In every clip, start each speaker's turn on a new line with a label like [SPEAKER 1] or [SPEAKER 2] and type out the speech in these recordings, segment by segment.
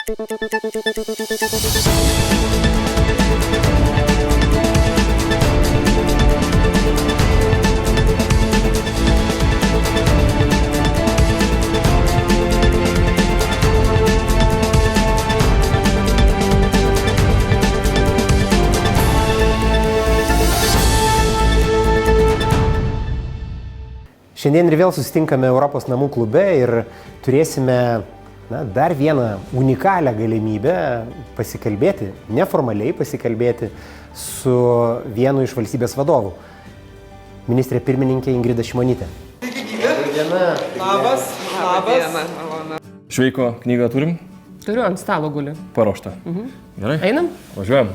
[SPEAKER 1] Šiandien ir vėl susitinkame Europos namų klube ir turėsime dar vieną unikalią galimybę pasikalbėti, neformaliai pasikalbėti su vienu iš valstybės vadovų. Ministrė pirmininkė Ingrida Šimonytė.
[SPEAKER 2] Labas.
[SPEAKER 3] Šveiko knygą turim?
[SPEAKER 2] Turiu, ant stalo guli.
[SPEAKER 3] Paruošta. Gerai?
[SPEAKER 2] Einam?
[SPEAKER 3] Važiuojam.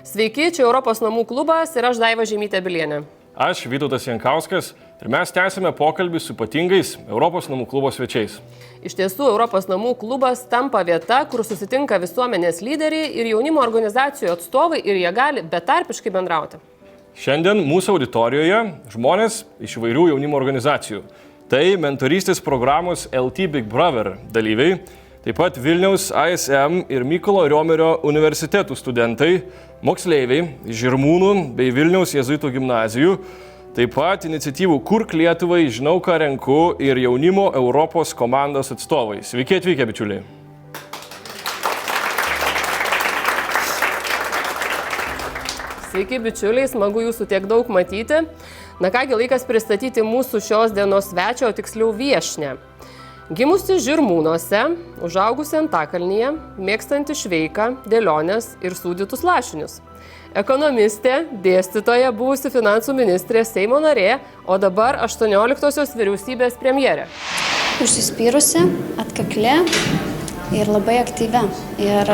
[SPEAKER 2] Sveiki, čia Europos namų klubas ir aš Daiva Žemytė-Bilienė.
[SPEAKER 3] Aš Vytautas Jankauskas ir mes tęsime pokalbį su ypatingais Europos namų klubo svečiais.
[SPEAKER 2] Iš tiesų, Europos namų klubas tampa vieta, kur susitinka visuomenės lyderiai ir jaunimo organizacijų atstovai ir jie gali betarpiškai bendrauti.
[SPEAKER 3] Šiandien mūsų auditorijoje žmonės iš įvairių jaunimo organizacijų. Tai mentorystės programos LT Big Brother dalyviai, taip pat Vilniaus ASM ir Mykolo Riomerio universitetų studentai, moksleiviai, Žirmūnų bei Vilniaus jėzuitų gimnazijų, taip pat iniciatyvų Kurk Lietuvai, Žinau, ką renku ir jaunimo Europos komandos atstovai. Sveiki atvykę, bičiuliai.
[SPEAKER 2] Sveiki, bičiuliai, smagu jūsų tiek daug matyti. Na kągi, laikas pristatyti mūsų šios dienos svečio, o tiksliau viešnią. Gimusi Žirmūnuose, užaugusi Antakalnyje, mėgstanti šveiką, dėlionės ir sūdytus lašinius. Ekonomistė, dėstytoja, buvusi finansų ministrė, Seimo narė, o dabar 18-osios vyriausybės premjerė.
[SPEAKER 4] Užsispyrusi, atkakli ir labai aktyvi. Ir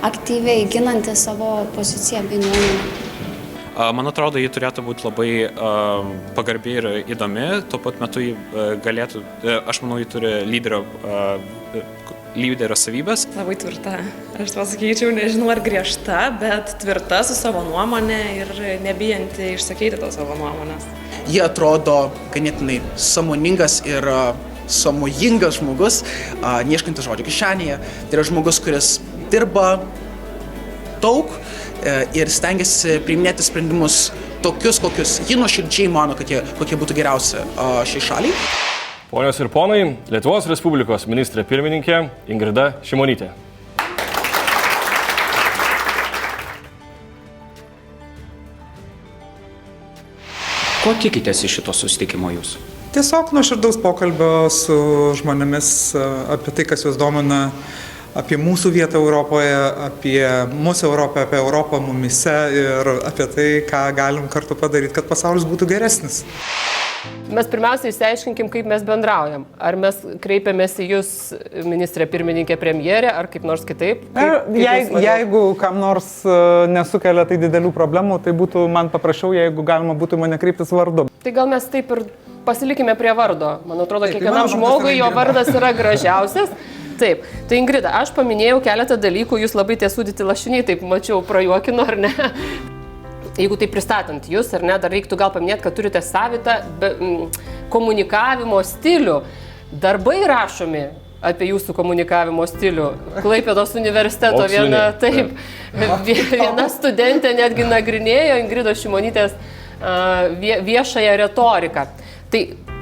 [SPEAKER 4] aktyviai ginanti savo poziciją bei nuomonę.
[SPEAKER 5] Man atrodo, ji turėtų būti labai pagarbi ir įdomi, tuo pat metu ji galėtų, aš manau, ji turi lyderio savybės.
[SPEAKER 6] Labai tvirta. Aš pasakyčiau, nežinau ar griežta, bet tvirta su savo nuomonė ir nebijanti išsakyti tos savo nuomonės.
[SPEAKER 7] Ji atrodo ganėtinai sąmoningas ir sąmojingas žmogus, neieškantis žodžio kišenėje. Tai yra žmogus, kuris dirba daug ir stengiasi priiminėti sprendimus tokius, kokius ji nuoširdžiai mano, kokie būtų geriausi šiai šaliai.
[SPEAKER 3] Ponios ir ponai, Lietuvos Respublikos ministrė pirmininkė Ingrida Šimonytė.
[SPEAKER 5] Ko tikitės iš šito susitikimo jūs?
[SPEAKER 8] Tiesiog nuoširdaus pokalbio su žmonėmis apie tai, kas juos domina, apie mūsų vietą Europoje, apie mūsų Europą, apie Europą mumise ir apie tai, ką galim kartu padaryti, kad pasaulis būtų geresnis.
[SPEAKER 2] Mes pirmiausia išsiaiškinkim, kaip mes bendraujam. Ar mes kreipiamės į jūs, ministrė pirmininkė premjerė, ar kaip nors kitaip?
[SPEAKER 8] Jeigu kam nors nesukelia tai didelių problemų, tai būtų man paprašiau, jeigu galima būtų mane kreiptis vardu.
[SPEAKER 2] Tai gal mes taip ir pasilikime prie vardo. Man atrodo, kiekvienam žmogui jo vardas yra gražiausias. Taip, tai Ingrida, aš paminėjau keletą dalykų, jūs labai tie sūdyti lašiniai, taip mačiau, prajuokino, ar ne? Jeigu tai pristatant jūs, ar ne, dar reiktų gal paminėti, kad turite savitą komunikavimo stilių. Darbai rašomi apie jūsų komunikavimo stilių. Klaipėdos universiteto viena studentė netgi nagrinėjo Ingridos Šimonytės viešąją retoriką. Tai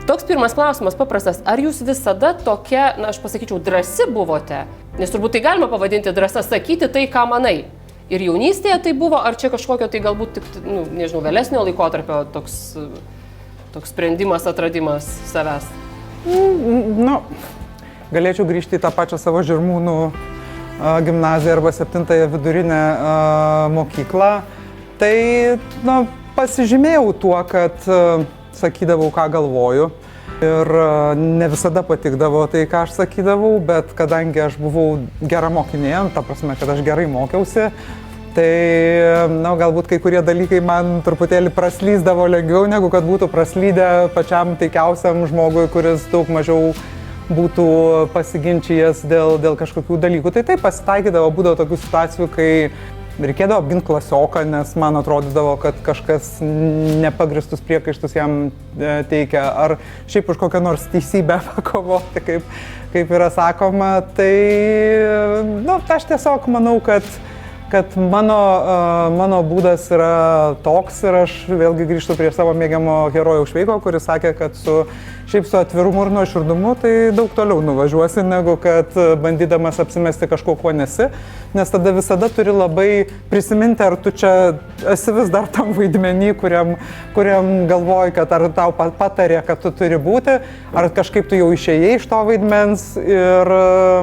[SPEAKER 2] toks pirmas klausimas paprastas. Ar jūs visada tokia, aš pasakyčiau, drąsi buvote? Nes turbūt tai galima pavadinti drąsa sakyti tai, ką manai. Ir jaunystėje tai buvo, ar čia kažkokio tai galbūt tik, nežinau, vėlesnio laikotarpio toks sprendimas, atradimas savęs?
[SPEAKER 8] Galėčiau grįžti į tą pačią savo Žirmūnų gimnaziją arba 7-ąją vidurinę mokyklą. Tai, pasižymėjau tuo, kad sakydavau, ką galvoju. Ir ne visada patikdavo tai, ką aš sakydavau, bet kadangi aš buvau gera mokinė, ta prasme, kad aš gerai mokiausi, tai galbūt kai kurie dalykai man truputėlį praslysdavo lengviau, negu kad būtų praslydę pačiam taikiausiam žmogui, kuris daug mažiau būtų pasiginčijęs dėl kažkokių dalykų. Tai taip pasitaikydavo, būdavo tokių situacijų, kai reikėdavo apginti klasioką, nes man atrodydavo, kad kažkas nepagristus priekaištus jam teikia, ar šiaip už kokią nors teisybę pakovoti, kaip yra sakoma. Tai, aš tiesiog manau, kad mano būdas yra toks ir aš vėlgi grįžtu prie savo mėgiamo herojaus Šveiko, kuris sakė, kad šiaip su atvirumu ir nuoširdumu tai daug toliau nuvažiuosi, negu kad bandydamas apsimesti kažko, kuo nesi, nes tada visada turi labai prisiminti, ar tu čia esi vis dar tam vaidmenį, kuriam galvoji, kad ar tau patarė, kad tu turi būti, ar kažkaip tu jau išėjai iš to vaidmens. Ir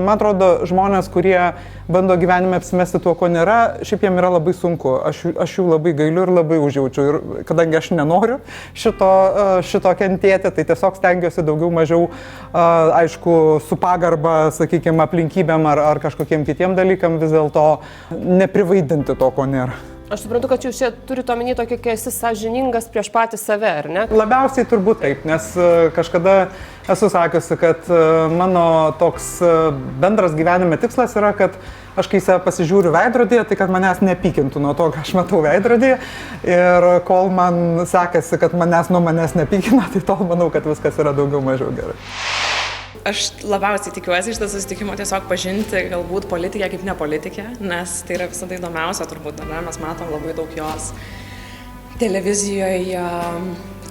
[SPEAKER 8] man atrodo, žmonės, kurie bando gyvenime apsimesti tuo, ko nėra, šiaip jiem yra labai sunku. Aš jų labai gailiu ir labai užjaučiu. Ir kadangi aš nenoriu šito kentėti, tai tiesiog stengiuosi daugiau mažiau, aišku, su pagarba, sakykime, aplinkybėm ar kažkokiem kitiem dalykam vis dėlto neprivaidinti to, ko nėra.
[SPEAKER 2] Aš suprantu, kad jūs čia turite omeny tokį, kai esi sąžiningas prieš patį save, ar ne?
[SPEAKER 8] Labiausiai turbūt taip, nes kažkada esu sakiusi, kad mano toks bendras gyvenime tikslas yra, kad aš kai save pasižiūriu veidrodyje, tai kad manęs nepykintų nuo to, ką aš matau veidrodyje. Ir kol man sekasi, kad nuo manęs nepykina, tai tol manau, kad viskas yra daugiau mažiau gerai.
[SPEAKER 6] Aš labiausiai tikiuosi iš to susitikimo tiesiog pažinti galbūt politikę kaip nepolitikę, nes tai yra visada įdomiausia turbūt, ne? Mes matom labai daug jos televizijoje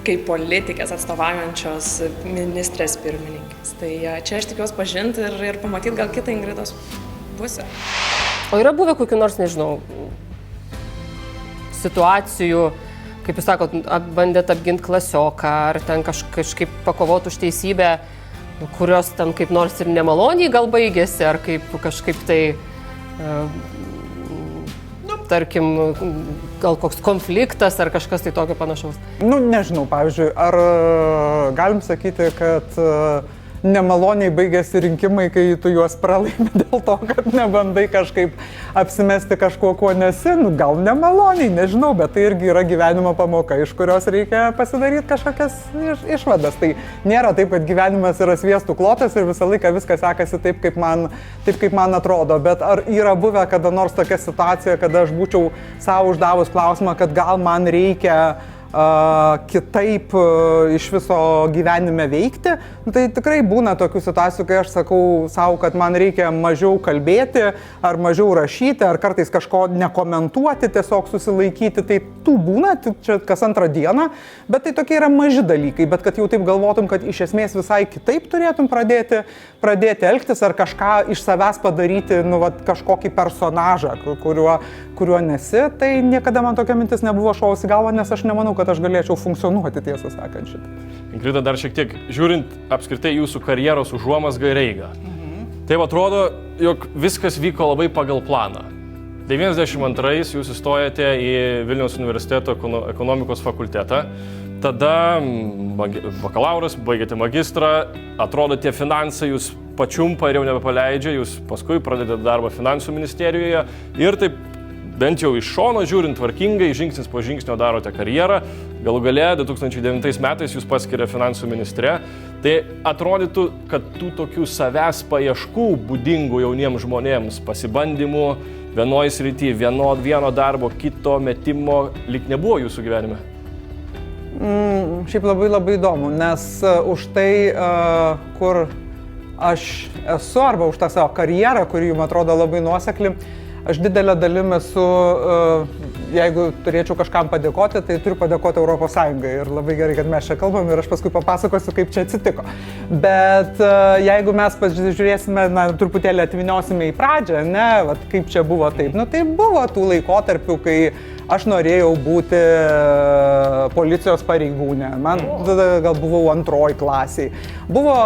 [SPEAKER 6] kaip politikės atstovaujančios ministrės pirmininkės. Tai čia aš tikiuosi pažinti ir pamatyti gal kitą Ingridos pusę.
[SPEAKER 2] O yra buvę kokių nors, nežinau, situacijų, kaip jūs sakot, bandėt apginti klasioką, ar ten kažkaip pakovoti už teisybę, kurios ten kaip nors ir nemaloniai gal baigėsi, ar kaip kažkaip tai, tarkim, gal koks konfliktas ar kažkas tai tokio panašaus?
[SPEAKER 8] Nežinau, pavyzdžiui, ar galim sakyti, kad nemaloniai baigėsi rinkimai, kai tu juos pralaimi dėl to, kad nebandai kažkaip apsimesti kažkuo, kuo nesi, gal nemaloniai, nežinau, bet tai irgi yra gyvenimo pamoka, iš kurios reikia pasidaryti kažkokias išvadas. Tai nėra taip, kad gyvenimas yra sviestų klotas ir visą laiką viskas sekasi taip, kaip man atrodo, bet ar yra buvę kada nors tokia situacija, kada aš būčiau savo uždavus klausimą, kad gal man reikia kitaip iš viso gyvenime veikti, tai tikrai būna tokių situacijų, kai aš sakau savo, kad man reikia mažiau kalbėti, ar mažiau rašyti, ar kartais kažko nekomentuoti, tiesiog susilaikyti, tai tų būna, čia kas antrą dieną, bet tai tokie yra maži dalykai, bet kad jau taip galvotum, kad iš esmės visai kitaip turėtum pradėti elgtis, ar kažką iš savęs padaryti, kažkokį personažą, kuriuo nesi, tai niekada man tokia mintis nebuvo šovusi galva, nes aš nemanau, kad aš galėčiau funkcionuoti, tiesą sakant, šitą.
[SPEAKER 3] Ingrida, dar šiek tiek žiūrint apskritai jūsų karjeros užuomazgą ir eigą. Taip atrodo, jog viskas vyko labai pagal planą. 92-ais jūs įstojate į Vilniaus universiteto ekonomikos fakultetą. Tada bakalauras, baigėte magistrą, atrodo tie finansai jūs pačiumpa ir jau nebepaleidžia, jūs paskui pradedate darbą finansų ministerijoje ir taip bent jau iš šono žiūrint tvarkingai, žingsnis po žingsnio darote karjerą. Galų gale 2009 metais jūs paskiria finansų ministre. Tai atrodytų, kad tų tokių savęs paieškų būdingų jauniems žmonėms, pasibandymų vienoj srity, vieno darbo, kito metimo lyg nebuvo jūsų gyvenime.
[SPEAKER 8] Šiaip labai įdomu, nes už tai, kur aš esu, arba už tą savo karjerą, kuri jums atrodo labai nuosekli, aš didelę dalim esu, jeigu turėčiau kažkam padėkoti, tai turiu padėkoti Europos Sąjungai. Ir labai gerai, kad mes čia kalbam ir aš paskui papasakosiu, kaip čia atsitiko. Bet jeigu mes pasižiūrėsime, truputėlį atvyniosime į pradžią, kaip čia buvo taip. Tai buvo tų laikotarpių, kai aš norėjau būti policijos pareigūnė. Man gal buvau antroji klasiai. Buvo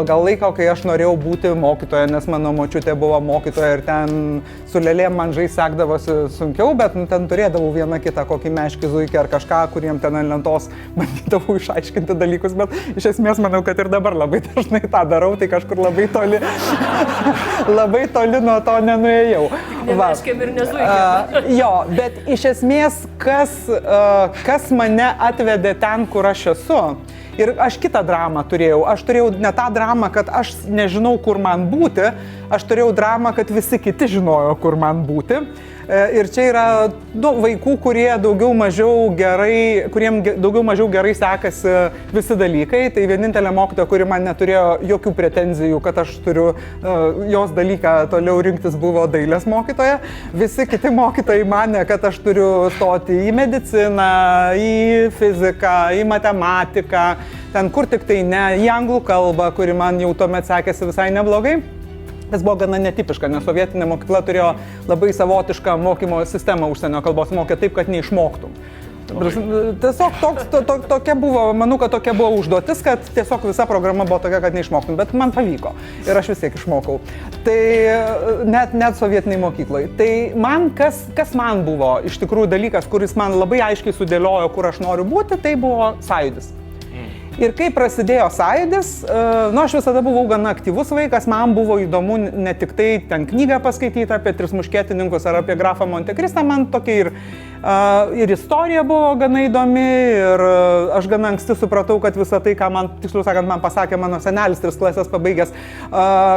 [SPEAKER 8] gal laiko, kai aš norėjau būti mokytoja, nes mano močiutė buvo mokytoja ir ten su lėlėm man žais sekdavosi sunkiau, bet ten turėdavau vieną kitą kokį meškį zuikį ar kažką, kuriem ten ant lentos bandydavau išaiškinti dalykus, bet iš esmės manau, kad ir dabar labai dažnai tą darau, tai kažkur labai toli nuo to nenuėjau.
[SPEAKER 2] Ne meškėm ir ne zuikėm.
[SPEAKER 8] Jo, bet iš esmės, kas mane atvedė ten, kur aš esu. Ir aš kitą dramą turėjau. Aš turėjau ne tą dramą, kad aš nežinau, kur man būti. Aš turėjau dramą, kad visi kiti žinojo, kur man būti. Ir čia yra vaikų, kuriems daugiau mažiau gerai sekasi visi dalykai. Tai vienintelė mokytoja, kuri man neturėjo jokių pretenzijų, kad aš turiu jos dalyką toliau rinktis, buvo dailės mokytoja. Visi kiti mokytojai mane, kad aš turiu stoti į mediciną, į fiziką, į matematiką, ten kur tik tai ne, į anglų kalbą, kuri man jau tuomet sekėsi visai neblogai. Tas buvo gana netipiška, nes sovietinė mokykla turėjo labai savotišką mokymo sistemą užsienio kalbos, mokė taip, kad neišmoktum. Tiesiog tokia buvo, manau, kad tokia buvo užduotis, kad tiesiog visa programa buvo tokia, kad neišmoktum, bet man pavyko ir aš vis tiek išmokau. Tai net sovietiniai mokyklai. Tai man, kas man buvo iš tikrųjų dalykas, kuris man labai aiškiai sudėliojo, kur aš noriu būti, tai buvo sąjūdis. Ir kai prasidėjo sąjūdis, aš visada buvau gana aktyvus vaikas, man buvo įdomu ne tik tai ten knygą paskaityti apie Tris muškietininkus ar apie grafą Montekristą, man tokia ir istorija buvo gana įdomi ir aš gana anksti supratau, kad visa tai, ką man, tiksliau sakant, man pasakė mano senelis 3 klasės pabaigęs,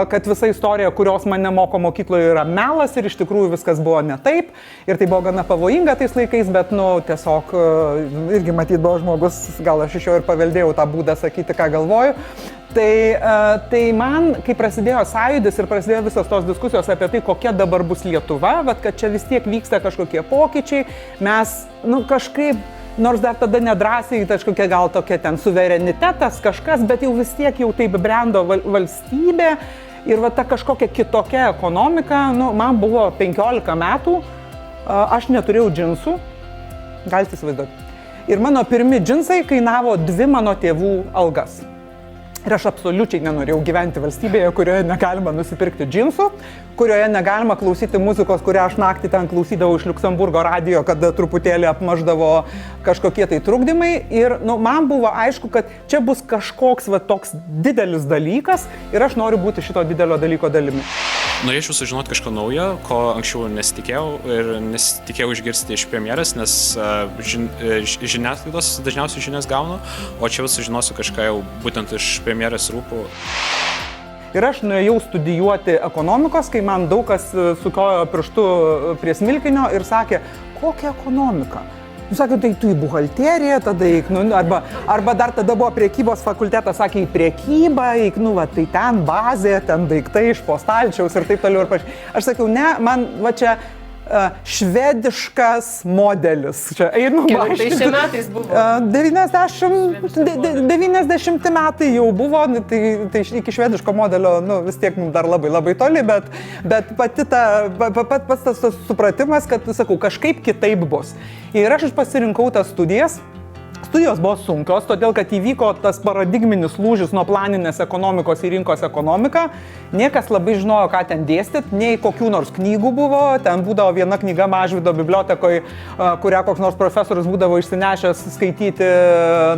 [SPEAKER 8] kad visa istorija, kurios mane moko mokykloje, yra melas ir iš tikrųjų viskas buvo ne taip. Ir tai buvo gana pavojinga tais laikais, bet, tiesiog irgi matyt buvo žmogus, gal aš iš jo ir paveldėjau tą būdą sakyti, ką galvoju. Tai man, kai prasidėjo sąjūdis ir prasidėjo visos tos diskusijos apie tai, kokia dabar bus Lietuva, bet kad čia vis tiek vyksta kažkokie pokyčiai, mes, kažkaip, nors dar tada nedrąsiai, kažkokia gal tokia ten suverenitetas, kažkas, bet jau vis tiek jau taip brendo valstybė ir ta kažkokia kitokia ekonomika, man buvo 15 metų, aš neturėjau džinsų, galite įsivaizduoti. Ir mano pirmi džinsai kainavo 2 mano tėvų algas. Ir aš absoliučiai nenorėjau gyventi valstybėje, kurioje negalima nusipirkti džinsų, kurioje negalima klausyti muzikos, kurią aš naktį ten klausydavau iš Liuksemburgo radijo, kada truputėlį apmaždavo kažkokie tai trukdymai. Ir man buvo aišku, kad čia bus kažkoks toks didelis dalykas ir aš noriu būti šito didelio dalyko dalimi.
[SPEAKER 5] Norėčiau sužinoti kažką naujo, ko anksčiau nesitikėjau ir nesitikėjau išgirsti iš premjerės, nes žiniasklaidos dažniausiai žinias gaunu, o čia vis sužinosiu kažką jau būtent iš premjerės rūpų.
[SPEAKER 8] Ir aš nuėjau studijuoti ekonomikos, kai man daug kas sukiojo pirštu prie smilkinio ir sakė, kokia ekonomika? Sakė, tai tu į buhalteriją, tada eik, arba dar tada buvo priekybos fakultetas, sakė, į priekybą, eik, tai ten bazė, ten daiktai iš po stalčiaus ir taip toliau ir panašiai. Aš sakiau, ne, man čia švediškas modelis. Čia einu.
[SPEAKER 2] Tai šie metais buvo?
[SPEAKER 8] 90 metai jau buvo, tai iki švediško modelio, vis tiek mums dar labai labai toli, bet pats tas supratimas, kad, sakau, kažkaip kitaip bus. Ir aš pasirinkau tas studijas. Studijos buvo sunkios, todėl kad įvyko tas paradigminis lūžis nuo planinės ekonomikos į rinkos ekonomiką. Niekas labai žinojo, ką ten dėstyti, nei kokių nors knygų buvo. Ten būdavo viena knyga Mažvydo bibliotekoje, kurią koks nors profesorius būdavo išsinešęs skaityti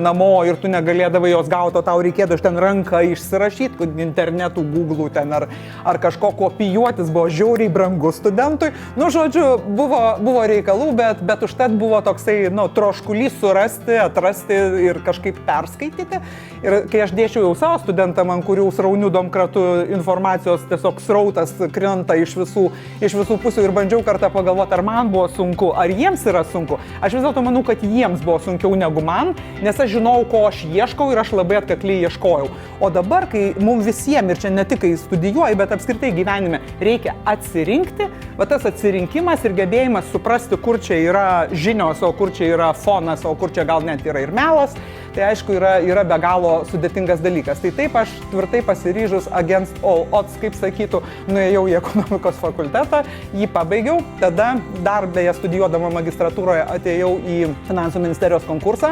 [SPEAKER 8] namo ir tu negalėdavai jos gauti, o tau reikėdavo iš ten ranką išsirašyti, internetų, Google ten ar kažko kopijuotis, buvo žiauriai brangus studentui. Žodžiu, buvo reikalų, bet užtat buvo toksai, troškulys surasti, atrasti ir kažkaip perskaityti. Ir kai aš dėčiau jau savo studentam, ant kurių sraunių domkratų informacijos tiesiog srautas krenta iš visų pusių ir bandžiau kartą pagalvoti, ar man buvo sunku, ar jiems yra sunku. Aš vis dėlto manau, kad jiems buvo sunkiau negu man, nes aš žinau, ko aš ieškau ir aš labai atkakliai ieškojau. O dabar, kai mums visiems, ir čia ne tik kai studijuoji, bet apskritai gyvenime reikia atsirinkti, tas atsirinkimas ir gebėjimas suprasti, kur čia yra žinios, o kur čia yra fonas, o kur čia gal net yra ir melas, tai aišku yra be galo sudėtingas dalykas. Tai taip aš tvirtai pasiryžus against all odds, kaip sakytų, nuėjau į ekonomikos fakultetą, jį pabaigiau, tada dar beje studijuodama magistratūroje atėjau į finansų ministerijos konkursą.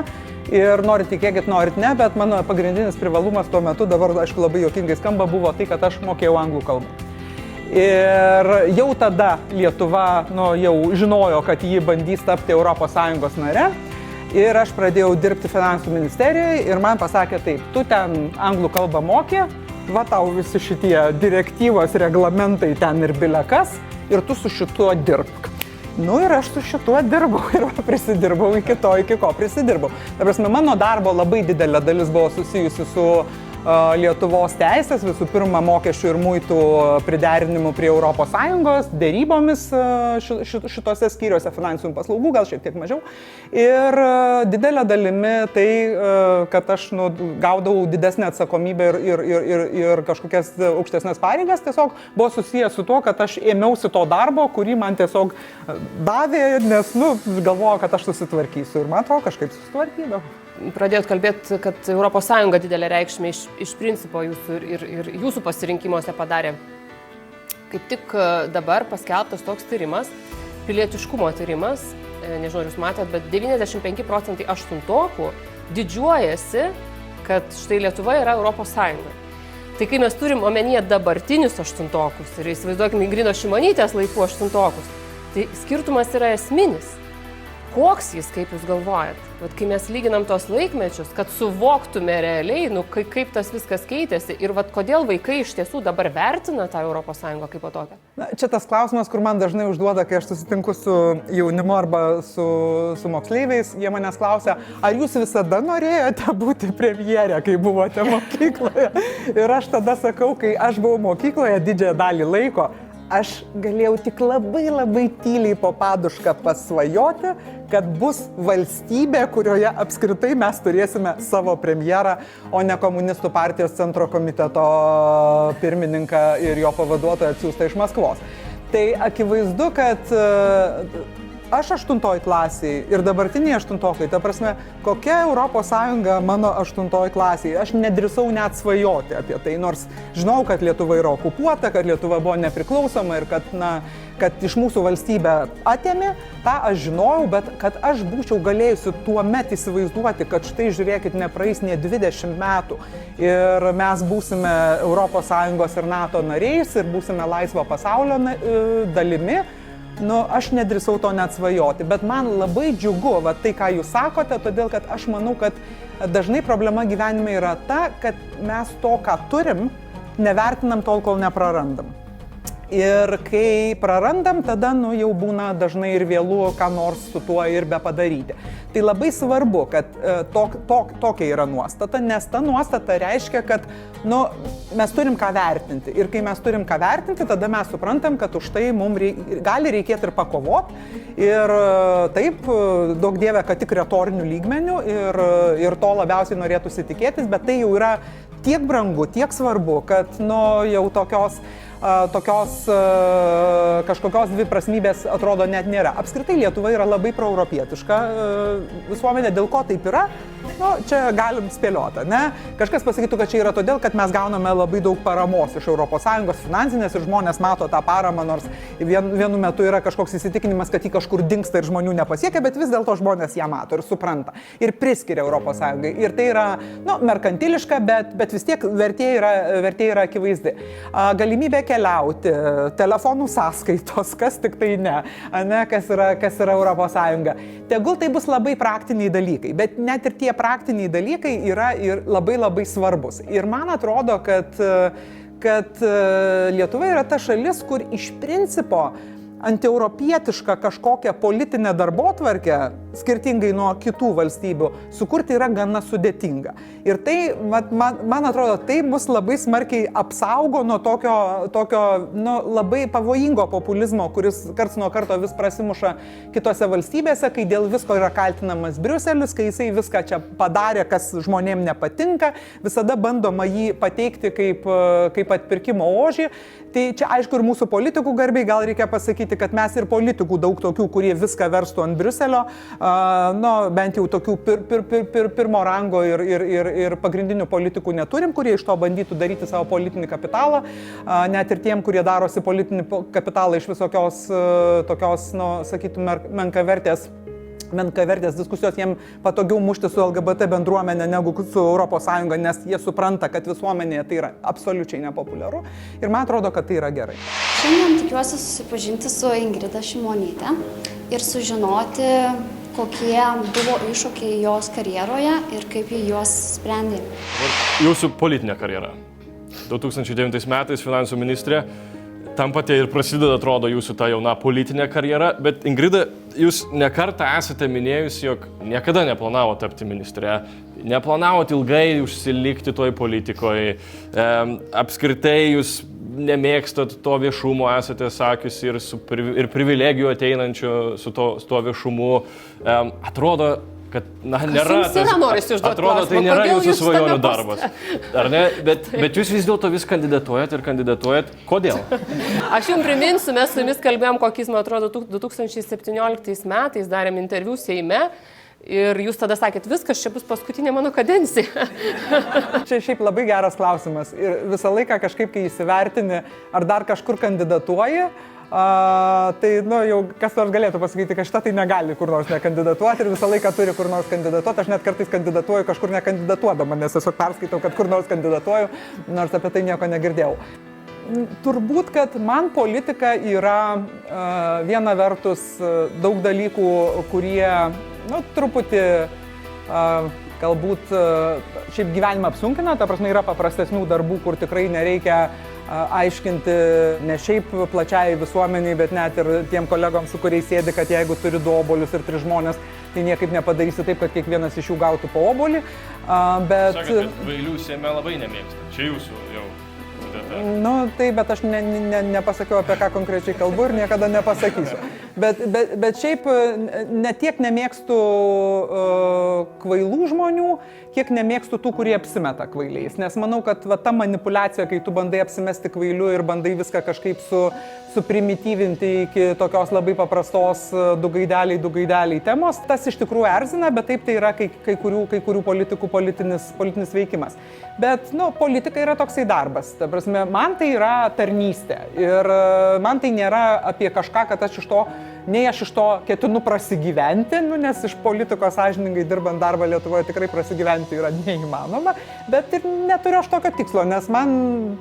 [SPEAKER 8] Ir norit tikėkit, norit ne, bet mano pagrindinis privalumas tuo metu, dabar aišku labai juokingai skamba, buvo tai, kad aš mokėjau anglų kalbą. Ir jau tada Lietuva jau žinojo, kad ji bandys tapti ES nare. Ir aš pradėjau dirbti finansų ministerijoje ir man pasakė taip, tu ten anglų kalbą mokė, va tau visi šitie direktyvos, reglamentai ten ir bilekas ir tu su šituo dirbk. Ir aš su šituo dirbau ir prisidirbau iki ko prisidirbau. Ta prasme, mano darbo labai didelė dalis buvo susijusi su Lietuvos teisės, visų pirma, mokesčių ir muitų priderinimu prie ES, dėrybomis šitose skyriuose, finansinių paslaugų, gal šiek tiek mažiau. Ir didelė dalimi tai, kad aš gaudavau didesnę atsakomybę ir kažkokias aukštesnės pareigas, tiesiog buvo susijęs su tuo, kad aš ėmiausi to darbo, kurį man tiesiog davė, nes galvoju, kad aš susitvarkysiu. Ir man atrodo, kažkaip susitvarkydavau.
[SPEAKER 2] Pradėjot kalbėti, kad ES didelę reikšmę iš principo jūsų ir jūsų pasirinkimuose padarė. Kaip tik dabar paskelbtas toks tyrimas, pilietiškumo tyrimas, nežinau, ar jūs matėt, bet 95% aštuntokų didžiuojasi, kad štai Lietuva yra ES. Tai kai mes turim omenyje dabartinius aštuntokus ir įsivaizduokime Ingridos Šimonytės laikų aštuntokus, tai skirtumas yra esminis. Koks jis, kaip jūs galvojat? Vat kai mes lyginam tos laikmečius, kad suvoktume realiai, kaip tas viskas keitėsi ir vat kodėl vaikai iš tiesų dabar vertina tą ES kaip po tokią?
[SPEAKER 8] Čia tas klausimas, kur man dažnai užduoda, kai aš susitinku su jaunimu arba su moksleiviais, jie manęs klausia, ar jūs visada norėjote būti premjerė, kai buvote mokykloje? Ir aš tada sakau, kai aš buvau mokykloje didžiąją dalį laiko, aš galėjau tik labai tyliai po padušką pasvajoti, kad bus valstybė, kurioje apskritai mes turėsime savo premjerą, o ne komunistų partijos centro komiteto pirmininką ir jo pavaduotoją atsiųstą iš Maskvos. Tai akivaizdu, kad aš 8 klasiai ir dabartiniai 8-tokai, ta prasme, kokia ES mano 8 klasiai, aš nedrįsau net svajoti apie tai, nors žinau, kad Lietuva yra okupuota, kad Lietuva buvo nepriklausoma ir kad iš mūsų valstybę atėmė, tą aš žinojau, bet kad aš būčiau galėjusi tuo met įsivaizduoti, kad štai žiūrėkit, nepraeis ne 20 metų ir mes būsime ES ir NATO nariais ir būsime laisvo pasaulio dalimi. Aš nedrįsau to net svajoti, bet man labai džiugu, tai ką jūs sakote, todėl kad aš manau, kad dažnai problema gyvenime yra ta, kad mes to, ką turim, nevertinam tol, kol neprarandam. Ir kai prarandam, tada jau būna dažnai ir vėlu, ką nors su tuo ir be padaryti. Tai labai svarbu, kad tokia yra nuostata, nes ta nuostata reiškia, kad mes turim ką vertinti. Ir kai mes turim ką vertinti, tada mes suprantam, kad už tai mums gali reikėti ir pakovoti. Ir taip, daug dieve, kad tik retorinių lygmenių ir to labiausiai norėtųsi tikėtis, bet tai jau yra tiek brangu, tiek svarbu, kad jau tokios kažkokios dviprasmybės atrodo net nėra. Apskritai Lietuva yra labai proeuropietiška visuomenė, dėl ko taip yra, čia galim spėlioti, ne? Kažkas pasakytų, kad čia yra todėl, kad mes gauname labai daug paramos iš ES finansinės ir žmonės mato tą paramą, nors vienu metu yra kažkoks įsitikinimas, kad jį kažkur dingsta ir žmonių nepasiekia, bet vis dėlto žmonės ją mato ir supranta ir priskiria ES. Ir tai yra, merkantiliška, bet vis tiek vertė yra akivaizdi. Galimybė keliauti, telefonų sąskaitos, kas tik tai ne, kas yra ES. Tegul tai bus labai praktiniai dalykai, bet net ir tie praktiniai dalykai yra ir labai svarbus. Ir man atrodo, kad Lietuva yra ta šalis, kur iš principo antieuropietišką kažkokią politinę darbotvarkę, skirtingai nuo kitų valstybių, sukurti yra gana sudėtinga. Ir tai, man atrodo, tai mus labai smarkiai apsaugo nuo tokio labai pavojingo populizmo, kuris karts nuo karto vis prasimuša kitose valstybėse, kai dėl visko yra kaltinamas Briuselis, kai jisai viską čia padarė, kas žmonėm nepatinka, visada bandoma jį pateikti kaip atpirkimo ožį. Tai čia aišku ir mūsų politikų garbiai, gal reikia pasakyti, kad mes ir politikų daug tokių, kurie viską verstų ant Briuselio, bent jau tokių pirmo rango ir pagrindinių politikų neturim, kurie iš to bandytų daryti savo politinį kapitalą, net ir tiem, kurie darosi politinį kapitalą iš visokios tokios, sakytume, menkavertės diskusijos, jiem patogiau mušti su LGBT bendruomenė negu su ES, nes jie supranta, kad visuomenėje tai yra absoliučiai nepopuliaru ir man atrodo, kad tai yra gerai.
[SPEAKER 4] Šiandien tikiuosi susipažinti su Ingrida Šimonyte ir sužinoti, kokie buvo iššūkiai jos karjeroje ir kaip ji juos sprendė.
[SPEAKER 3] Jūsų politinė karjera. 2009 metais finansų ministrė. tampate ir prasideda, atrodo, jūsų ta jauna politinė karjera, bet Ingrida, jūs nekartą esate minėjusi, jog niekada neplanavo tapti ministre, neplanavot ilgai užsilikti toj politikoje, apskritai jūs nemėgstat to viešumo, esate sakiusi, ir privilegijų ateinančių su to viešumu. Atrodo, kad nėra atrodo, tai nėra jūsų svajonių darbas. Ar ne? Bet jūs vis dėlto vis kandidatuojat. Kodėl?
[SPEAKER 2] Aš jums priminsiu, mes su jumis kalbėjom, kokiais, man atrodo, 2017 metais darėm interviu Seime. Ir jūs tada sakėt, viskas, čia bus paskutinė mano kadencija.
[SPEAKER 8] Čia šiaip labai geras klausimas. Ir visą laiką kažkaip, kai įsivertini, ar dar kažkur kandidatuoji, tai, jau kas nors galėtų pasakyti, kad šitą tai negali kur nors nekandidatuoti ir visą laiką turi kur nors kandidatuoti. Aš net kartais kandidatuoju kažkur nekandidatuodama, nes tiesiog perskaitau, kad kur nors kandidatuoju, nors apie tai nieko negirdėjau. Turbūt, kad man politika yra viena vertus daug dalykų, kurie truputį galbūt šiaip gyvenimą apsunkina, ta prasme yra paprastesnių darbų, kur tikrai nereikia aiškinti ne šiaip plačiai visuomeniai, bet net ir tiem kolegoms, su kuriais sėdi, kad jeigu turi 2 obuolius ir 3 žmonės, tai niekaip nepadarysi taip, kad kiekvienas iš jų gautų po obuolį.
[SPEAKER 3] Sakėt, kad kvailių Seime labai nemėgsta. Čia jūsų jau.
[SPEAKER 8] Tai, bet aš nepasakiau, apie ką konkrečiai kalbu ir niekada nepasakysiu. Bet šiaip ne tiek nemėgstu kvailų žmonių, kiek nemėgstu tų, kurie apsimeta kvailiais. Nes manau, kad ta manipulacija, kai tu bandai apsimesti kvailiu ir bandai viską kažkaip suprimityvinti iki tokios labai paprastos du gaideliai temos, tas iš tikrųjų erzina, bet taip tai yra kai kurių politikų politinis veikimas. Bet, politika yra toksai darbas. Ta prasme, man tai yra tarnystė. Ir man tai nėra apie kažką, kad aš iš to ketinu prasigyventi, nes iš politikos sąžiningai dirbant darbą Lietuvoje tikrai prasigyventi yra neįmanoma, bet ir neturiu aš tokio tikslo, nes man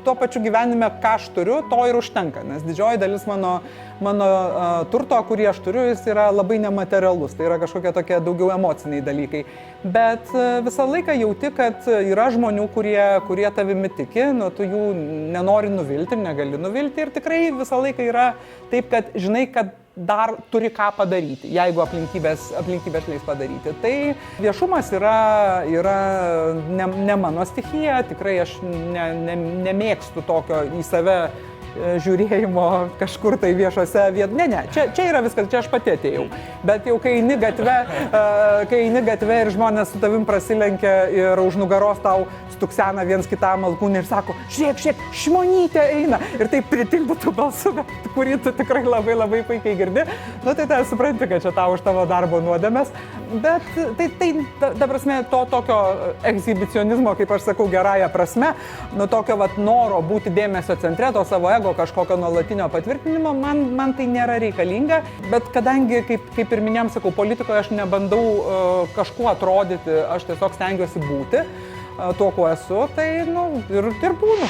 [SPEAKER 8] tuo pačiu gyvenime, ką aš turiu, to ir užtenka, nes didžioji dalis mano turto, kurį aš turiu, jis yra labai nematerialus, tai yra kažkokie tokie daugiau emociniai dalykai. Bet visą laiką jauti, kad yra žmonių, kurie tavimi tiki, tu jų nenori nuvilti, negali nuvilti ir tikrai visą laiką yra taip, kad žinai, kad dar turi ką padaryti, jeigu aplinkybės leis padaryti. Tai viešumas yra ne mano stichija, tikrai aš nemėgstu tokio į save žiūrėjimo kažkur tai viešose vietose. Ne, čia yra viskas, čia aš pati atėjau. Bet jau kai eini gatve ir žmonės su tavim prasilenkia ir už nugaros tau stuksena viens kitam alkūnį ir sako, žiūrėk, Šimonytė eina. Ir taip pritildytų balsu, kurį tu tikrai labai puikiai girdi. Tai supranti, kad čia tau už tavo darbo nuodėmės. Bet ta prasme, to tokio ekshibicionizmo, kaip aš sakau, gerąją prasme, tokio noro būti dėmesio centre, to savo ego kažkokio nuolatinio patvirtinimo, man tai nėra reikalinga. Bet kadangi, kaip ir minėjom, sakau, politikoje aš nebandau kažkuo atrodyti, aš tiesiog stengiuosi būti tuo, kuo esu, tai ir būnu.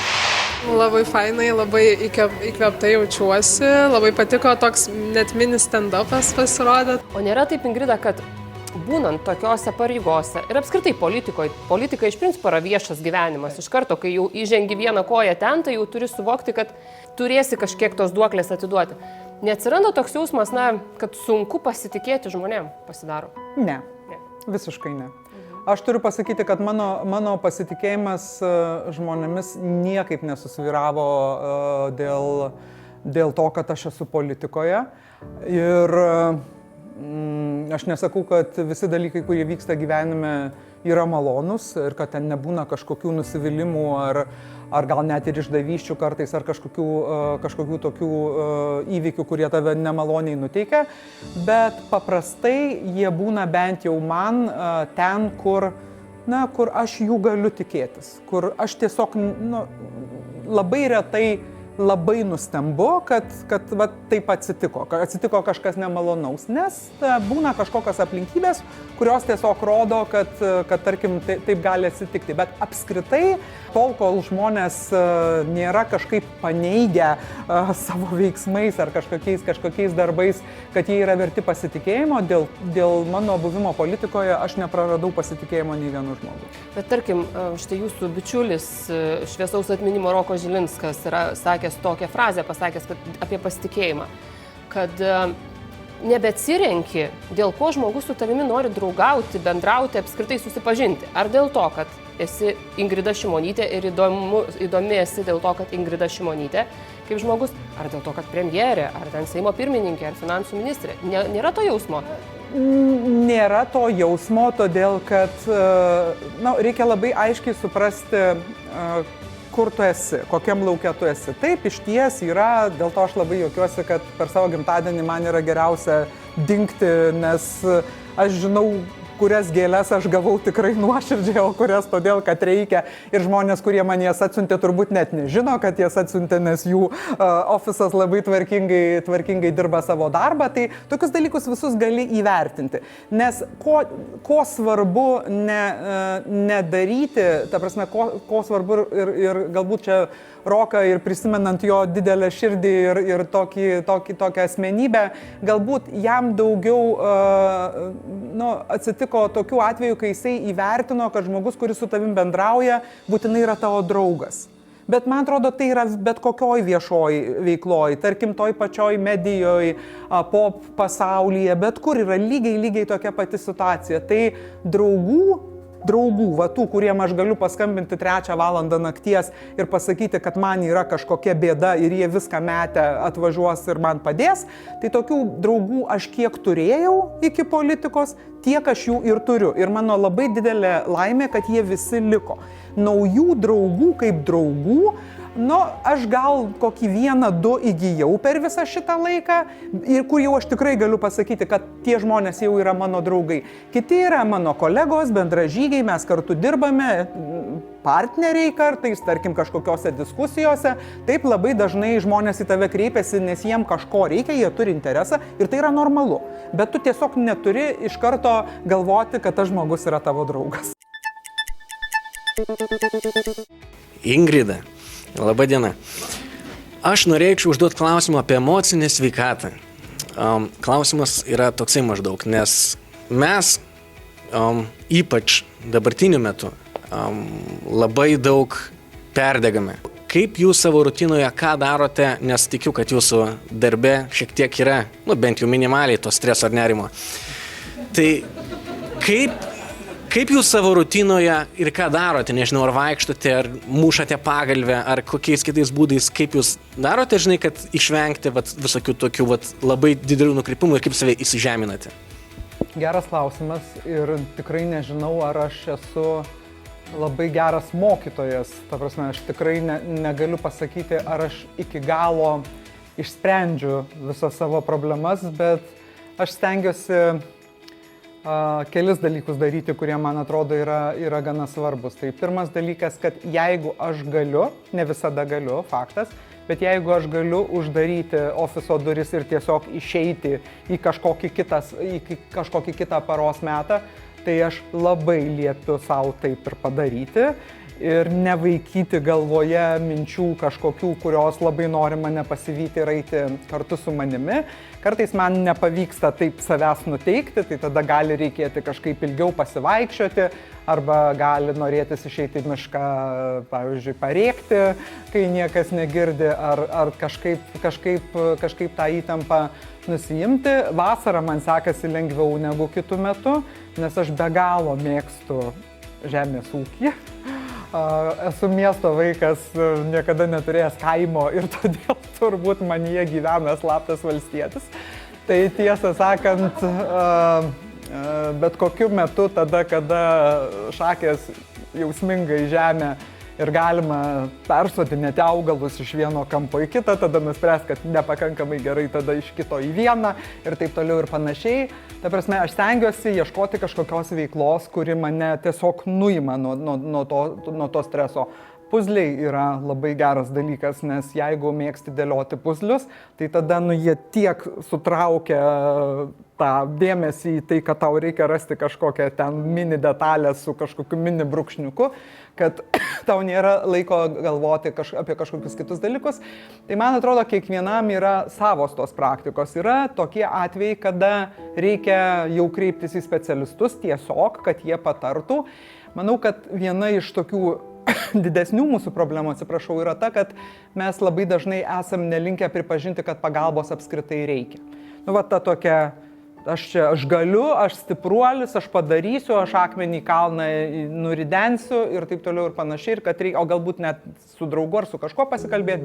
[SPEAKER 9] Labai fainai, labai įkvėptai jaučiuosi, labai patiko toks net mini stand-upas pasirodė.
[SPEAKER 2] O nėra taip, Ingrida, kad būnant tokiose pareigose ir apskritai politika iš principo yra viešas gyvenimas. Iš karto, kai jau įžengi vieną koją ten, tai jau turi suvokti, kad turėsi kažkiek tos duoklės atiduoti. Neatsiranda toks jausmas, kad sunku pasitikėti žmonėm pasidaro?
[SPEAKER 8] Ne, visiškai ne. Aš turiu pasakyti, kad mano pasitikėjimas žmonėmis niekaip nesusvyravo dėl to, kad aš esu politikoje. Ir aš nesakau, kad visi dalykai, kurie vyksta gyvenime, yra malonus ir kad ten nebūna kažkokių nusivylimų ar gal net ir išdavysčių kartais ar kažkokių tokių įvykių, kurie tave nemaloniai nuteikia, bet paprastai jie būna bent jau man ten, kur aš jų galiu tikėtis, kur aš tiesiog labai retai labai nustembu, kad taip atsitiko kažkas nemalonaus, nes būna kažkokios aplinkybės, kurios tiesiog rodo, kad tarkim, taip gali atsitikti. Bet apskritai, tol, kol žmonės nėra kažkaip paneigę savo veiksmais ar kažkokiais darbais, kad jie yra verti pasitikėjimo, dėl mano buvimo politikoje aš nepraradau pasitikėjimo nei vienu žmogu.
[SPEAKER 2] Bet tarkim, štai jūsų bičiulis šviesaus atminimo Roko Žilinskas yra sakęs, pasakęs tokią frazę, apie pasitikėjimą, kad nebeatsirenki, dėl ko žmogus su tavimi nori draugauti, bendrauti, apskritai susipažinti. Ar dėl to, kad esi Ingrida Šimonytė ir įdomi esi dėl to, kad Ingrida Šimonytė kaip žmogus, ar dėl to, kad premjerė, ar ten Seimo pirmininkė, ar finansų ministrė. Nėra to jausmo?
[SPEAKER 8] Nėra to jausmo, todėl kad reikia labai aiškiai suprasti, kur tu esi, kokiam lauke tu esi. Taip, iš ties yra, dėl to aš labai juokiuosi, kad per savo gimtadienį man yra geriausia dingti, nes aš žinau, kurias gėles aš gavau tikrai nuoširdžiai, o kurias todėl, kad reikia. Ir žmonės, kurie man jas atsiuntė, turbūt net nežino, kad jas atsiuntė, nes jų ofisas labai tvarkingai dirba savo darbą. Tai tokius dalykus visus gali įvertinti. Nes ko svarbu nedaryti, ta prasme, ko svarbu ir galbūt čia Roką ir prisimenant jo didelę širdį ir tokią asmenybę, galbūt jam daugiau atsitiko tokių atvejų, kai jisai įvertino, kad žmogus, kuris su tavim bendrauja, būtinai yra tavo draugas. Bet man atrodo, tai yra bet kokioj viešoj veikloj, tarkim, toj pačioj medijoj, pop pasaulyje, bet kur yra lygiai tokia pati situacija. Tai draugų, va tų, kuriem aš galiu paskambinti 3 valandą nakties ir pasakyti, kad man yra kažkokia bėda ir jie viską metę atvažiuos ir man padės, tai tokių draugų aš kiek turėjau iki politikos, tiek aš jų ir turiu. Ir mano labai didelė laimė, kad jie visi liko. Naujų draugų kaip draugų, aš gal kokį 1-2 įgijau per visą šitą laiką ir kur jau aš tikrai galiu pasakyti, kad tie žmonės jau yra mano draugai. Kiti yra mano kolegos, bendražygiai, mes kartu dirbame, partneriai kartais, tarkim, kažkokiose diskusijose. Taip labai dažnai žmonės į tave kreipiasi, nes jiem kažko reikia, jie turi interesą ir tai yra normalu. Bet tu tiesiog neturi iš karto galvoti, kad tas žmogus yra tavo draugas.
[SPEAKER 10] Ingrida. Labą dieną. Aš norėčiau užduoti klausimą apie emocinę sveikatą. Klausimas yra toksai maždaug, nes mes ypač dabartiniu metu labai daug perdegame. Kaip jūs savo rutinoje, ką darote, nes tikiu, kad jūsų darbe šiek tiek yra, bent jau minimaliai to streso ar nerimo. Tai kaip jūs savo rutinoje ir ką darote, nežinau, ar vaikštote, ar mušate pagalvę, ar kokiais kitais būdais, kaip jūs darote, žinai, kad išvengti visokių tokių labai didelių nukrypimų ir kaip save įsižeminate?
[SPEAKER 8] Geras klausimas ir tikrai nežinau, ar aš esu labai geras mokytojas. Ta prasme, aš tikrai negaliu pasakyti, ar aš iki galo išsprendžiu visas savo problemas, bet aš stengiuosi kelis dalykus daryti, kurie, man atrodo, yra gana svarbus. Tai pirmas dalykas, kad jeigu aš galiu, ne visada galiu, faktas, bet jeigu aš galiu uždaryti ofiso duris ir tiesiog išeiti į kažkokį kitą paros metą, tai aš labai liepiu savo taip ir padaryti ir nevaikyti galvoje minčių kažkokių, kurios labai nori mane pasivyti ir eiti kartu su manimi. Kartais man nepavyksta taip savęs nuteikti, tai tada gali reikėti kažkaip ilgiau pasivaikščioti arba gali norėtis išeiti į mišką, pavyzdžiui, parėkti, kai niekas negirdi, ar kažkaip tą įtampą nusiimti. Vasarą man sekasi lengviau negu kitų metų, nes aš be galo mėgstu žemės ūkį. Esu miesto vaikas, niekada neturėjęs kaimo ir todėl turbūt manyje gyvena slaptas valstietis. Tai tiesą sakant, bet kokiu metu tada, kada šakės jau sminga į žemę ir galima persodinėti augalus iš vieno kampo į kitą, tada nuspręs, kad nepakankamai gerai tada iš kito į vieną ir taip toliau ir panašiai. Ta prasme, aš stengiuosi ieškoti kažkokios veiklos, kuri mane tiesiog nuima nuo to streso. Puzliai yra labai geras dalykas, nes jeigu mėgsti dėlioti puzlius, tai tada jie tiek sutraukia tą dėmesį į tai, kad tau reikia rasti kažkokią ten mini detalę su kažkokiu mini brūkšniuku, kad tau nėra laiko galvoti apie kažkokius kitus dalykus. Tai man atrodo, kiekvienam yra savos tos praktikos. Yra tokie atvejai, kada reikia jau kreiptis į specialistus tiesiog, kad jie patartų. Manau, kad viena iš tokių didesnių mūsų problemų, atsiprašau, yra ta, kad mes labai dažnai esam nelinkę pripažinti, kad pagalbos apskritai reikia. Nu, va ta tokia, aš galiu, aš stipruolis, aš padarysiu, aš akmenį į kalną nuridensiu ir taip toliau ir panašiai, ir kad reikia, o galbūt net su draugu ar su kažkuo pasikalbėti,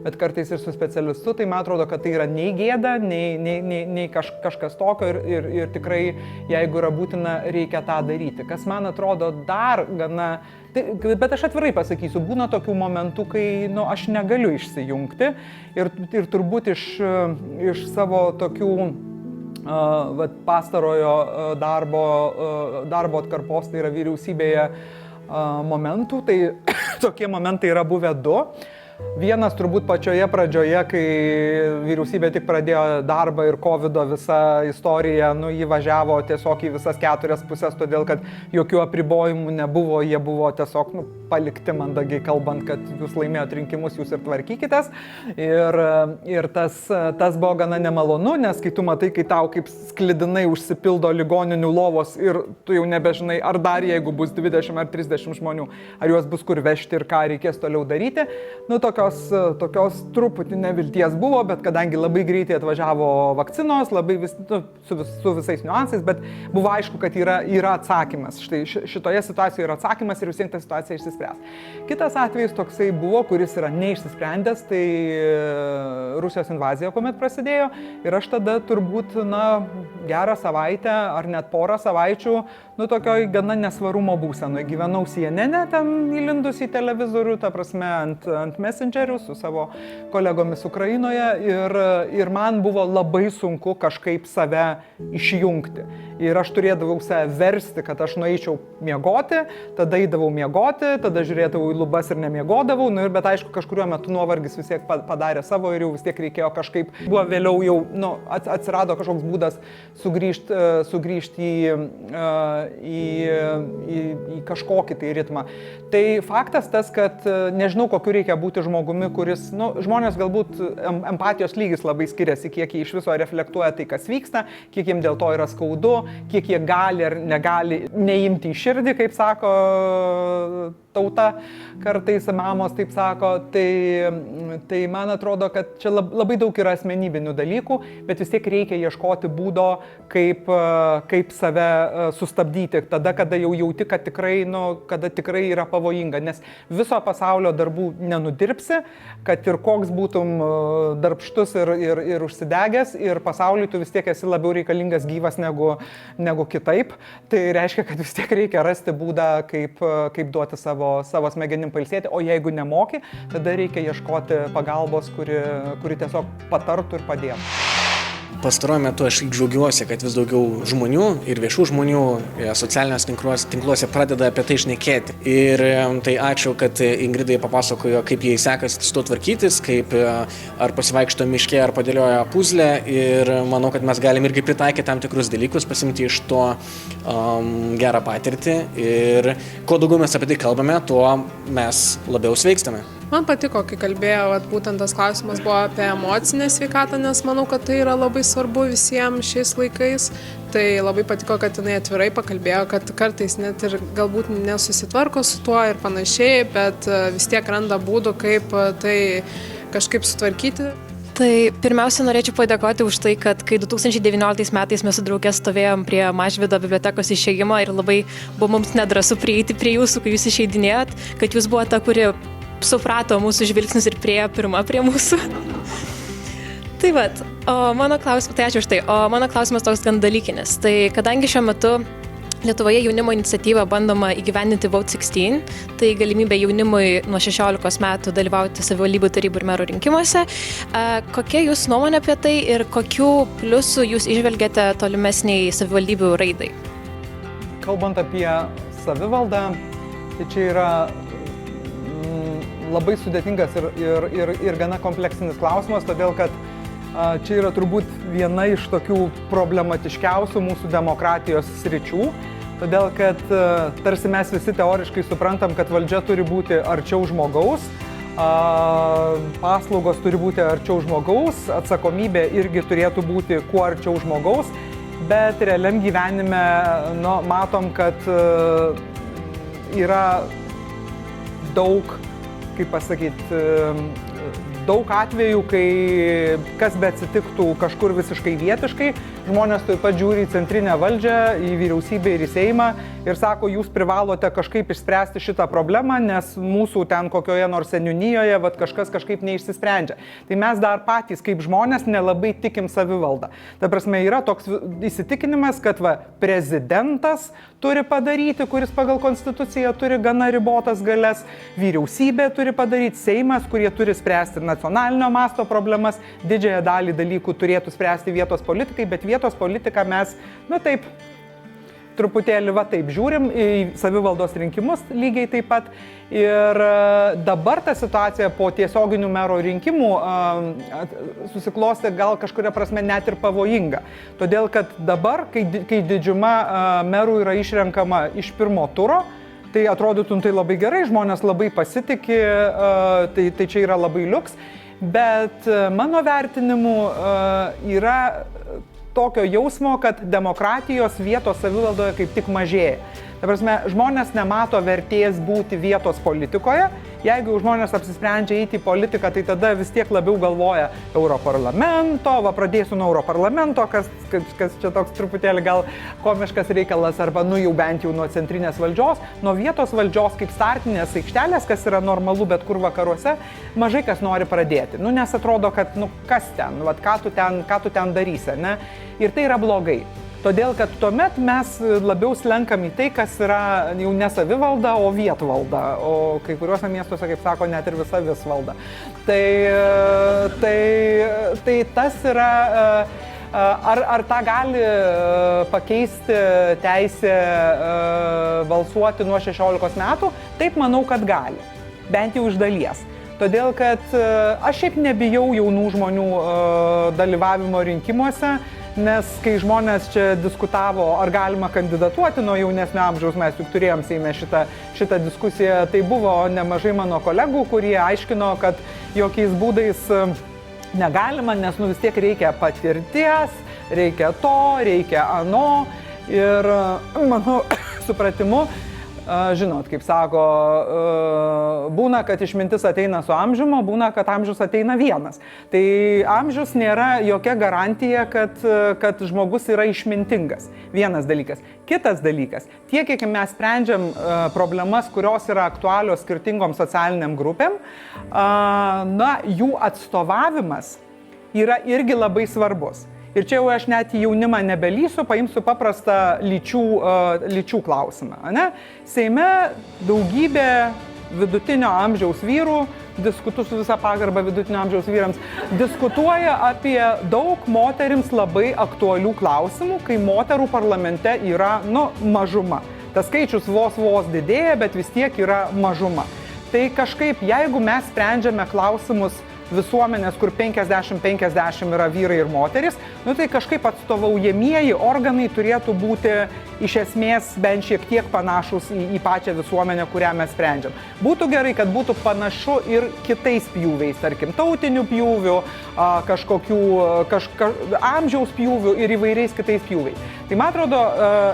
[SPEAKER 8] bet kartais ir su specialistu, tai man atrodo, kad tai yra nei gėda, nei kažkas tokio ir tikrai, jeigu yra būtina, reikia tą daryti. Kas man atrodo dar gana, bet aš atvirai pasakysiu, būna tokių momentų, kai aš negaliu išsijungti ir turbūt iš savo tokių pastarojo darbo atkarpos, tai yra vyriausybėje momentų, tai tokie momentai yra buvę 2. Vienas turbūt pačioje pradžioje, kai vyriausybė tik pradėjo darbą ir COVID-o visą istoriją, jį važiavo tiesiog į visas 4 pusės, todėl kad jokių apribojimų nebuvo, jie buvo tiesiog palikti mandagiai kalbant, kad jūs laimėjot rinkimus, jūs ir tvarkykitės. Ir tas buvo gana nemalonu, nes kai tu matai, kai tau kaip sklidinai užsipildo ligoninių lovos ir tu jau nebežinai, ar dar jeigu bus 20 ar 30 žmonių, ar juos bus kur vežti ir ką reikės toliau daryti. Tokios truputį nevilties buvo, bet kadangi labai greitai atvažiavo vakcinos, labai su visais niuansais, bet buvo aišku, kad yra atsakymas. Štai šitoje situacijoje yra atsakymas ir vis tiek ta situacija išsispręs. Kitas atvejis toksai buvo, kuris yra neišsisprendęs, tai Rusijos invazija, kuomet prasidėjo, ir aš tada turbūt, gerą savaitę ar net porą savaičių, tokioj gana nesvarumo būsenoje. Gyvenau CNN, ten įlindus į televizorių, ta prasme, ant Messengerių su savo kolegomis Ukrainoje ir man buvo labai sunku kažkaip save išjungti. Ir aš turėdavau save versti, kad aš nueičiau miegoti, tada eidavau miegoti, tada žiūrėdavau į lubas ir nemiegodavau, bet aišku, kažkuriuo metu nuovargis vis tiek padarė savo ir jau vis tiek reikėjo kažkaip, buvo vėliau jau, atsirado kažkoks būdas sugrįžti į kažkokį tai ritmą. Tai faktas tas, kad nežinau, kokiu reikia būti žmogumi, kuris, žmonės galbūt empatijos lygis labai skiriasi, kiek jie iš viso reflektuoja tai, kas vyksta, kiek jiems dėl to yra skaudu, kiek jie gali ar negali neimti į širdį, kaip sako tauta, kartais mamos taip sako, tai man atrodo, kad čia labai daug yra asmenybinių dalykų, bet vis tiek reikia ieškoti būdo, kaip save sustabdyti, tada, kada jau jauti, kad tikrai yra pavojinga, nes viso pasaulio darbų nenudirbsi, kad ir koks būtum darbštus ir užsidegęs, ir pasauliui tu vis tiek esi labiau reikalingas gyvas negu kitaip, tai reiškia, kad vis tiek reikia rasti būdą, kaip duoti savo smegenim pailsėti, o jeigu nemoki, tada reikia ieškoti pagalbos, kuri tiesiog patartų ir padėtų.
[SPEAKER 10] Pastaruoju metu aš džiaugiuosi, kad vis daugiau žmonių ir viešų žmonių socialiniuose tinkluose pradeda apie tai šnekėti. Ir tai ačiū, kad Ingridai papasakojo, kaip jai sekasi su to tvarkytis, kaip ar pasivaikšto miške, ar padėlioja puzlę. Ir manau, kad mes galim irgi pritaikyti tam tikrus dalykus, pasimti iš to gerą patirtį. Ir kuo daugiau mes apie tai kalbame, tuo mes labiau sveikstame.
[SPEAKER 9] Man patiko, kai kalbėjau, būtent tas klausimas buvo apie emocinę sveikatą, nes manau, kad tai yra labai svarbu visiems šiais laikais. Tai labai patiko, kad jinai atvirai pakalbėjo, kad kartais net ir galbūt nesusitvarko su tuo ir panašiai, bet vis tiek randa būdų, kaip tai kažkaip sutvarkyti.
[SPEAKER 11] Tai pirmiausia, norėčiau padėkoti už tai, kad kai 2019 metais mes su draugė stovėjom prie Mažvydo bibliotekos išėjimo ir labai buvo mums nedrąsu prieiti prie jūsų, kai jūs išeidinėjot, kad jūs buvo ta, kuri suprato mūsų žvilgsnius ir priejo pirma prie mūsų. Tai vat, ačiū už tai. O mano klausimas toks gan dalykinis. Tai kadangi šiuo metu Lietuvoje jaunimo iniciatyva bandoma įgyvendinti Vote 16, tai galimybė jaunimui nuo 16 metų dalyvauti savivaldybių tarybų ir merų rinkimuose. Kokia jūsų nuomonė apie tai ir kokių pliusų jūs išvelgiate tolimesniai savivaldybių raidai?
[SPEAKER 8] Kalbant apie savivaldą, tai čia yra labai sudėtingas ir gana kompleksinis klausimas, todėl kad čia yra turbūt viena iš tokių problematiškiausių mūsų demokratijos sričių, todėl kad tarsi mes visi teoriškai suprantam, kad valdžia turi būti arčiau žmogaus, paslaugos turi būti arčiau žmogaus, atsakomybė irgi turėtų būti kuo arčiau žmogaus, bet realiam gyvenime matom, kad yra daug, kaip pasakyti, daug atvejų, kai kas be atsitiktų kažkur visiškai vietiškai, žmonės taip pat žiūri į centrinę valdžią, į vyriausybę ir į Seimą ir sako, jūs privalote kažkaip išspręsti šitą problemą, nes mūsų ten kokioje nors seniūnijoje kažkas kažkaip neišsisprendžia. Tai mes dar patys kaip žmonės nelabai tikim savivaldą. Ta prasme, yra toks įsitikinimas, kad prezidentas turi padaryti, kuris pagal konstituciją turi gana ribotas galias, vyriausybė turi padaryti, Seimas, kurie turi spręsti nacionalinio masto problemas, didžiąją dalį dalykų turėtų spręsti vietos politikai, bet vietos politiką mes, taip, truputėlį taip žiūrim į savivaldos rinkimus lygiai taip pat. Ir dabar ta situacija po tiesioginių mero rinkimų susiklosti gal kažkuria prasme net ir pavojinga. Todėl, kad dabar, kai didžiuma merų yra išrenkama iš pirmo turo, tai atrodytų tai labai gerai, žmonės labai pasitikė, tai čia yra labai liuks, bet mano vertinimu yra tokio jausmo, kad demokratijos vietos savivaldoje kaip tik mažėja. Ta prasme, žmonės nemato vertės būti vietos politikoje. Jeigu žmonės apsisprendžia eiti į politiką, tai tada vis tiek labiau galvoja Europarlamento, pradėsiu nuo Europarlamento, kas čia toks truputėlį gal komiškas reikalas, arba jau bent jau nuo centrinės valdžios, nuo vietos valdžios kaip startinės aikštelės, kas yra normalu bet kur vakaruose, mažai kas nori pradėti. Nes atrodo, kad kas ten, ką tu ten darysi, ne? Ir tai yra blogai. Todėl, kad tuomet mes labiau slenkam į tai, kas yra jau ne savivalda, o vietvalda, o kai kuriuose miestuose, kaip sako, net ir visa visvalda. Tai tas yra, ar tą gali pakeisti teisę balsuoti nuo 16 metų? Taip, manau, kad gali, bent jau iš dalies. Todėl, kad aš šiaip nebijau jaunų žmonių dalyvavimo rinkimuose, nes kai žmonės čia diskutavo, ar galima kandidatuoti nuo jaunesnio amžiaus, mes juk turėjom Seime šitą diskusiją, tai buvo nemažai mano kolegų, kurie aiškino, kad jokiais būdais negalima, nes vis tiek reikia patirties, reikia to, reikia ano. Ir mano supratimu, žinot, kaip sako, būna, kad išmintis ateina su amžiumi, būna, kad amžius ateina vienas. Tai amžius nėra jokia garantija, kad žmogus yra išmintingas. Vienas dalykas. Kitas dalykas, tiek, kiek mes sprendžiam problemas, kurios yra aktualios skirtingom socialiniam grupėm, jų atstovavimas yra irgi labai svarbus. Ir čia jau aš net į jaunimą nebelysiu, paimsiu paprastą lyčių klausimą. Ne? Seime daugybė vidutinio amžiaus vyrų, su visą pagarbą vidutinio amžiaus vyrams, diskutuoja apie daug moterims labai aktualių klausimų, kai moterų parlamente yra mažuma. Tas skaičius vos didėja, bet vis tiek yra mažuma. Tai kažkaip, jeigu mes sprendžiame klausimus visuomenės, kur 50-50 yra vyrai ir moteris, tai kažkaip atstovaujamieji organai turėtų būti iš esmės bent šiek tiek panašus į pačią visuomenę, kurią mes sprendžiam. Būtų gerai, kad būtų panašu ir kitais pjūviais, tarkim, tautinių pjūvių, amžiaus pjūvių ir įvairiais kitais pjūviais. Tai man atrodo,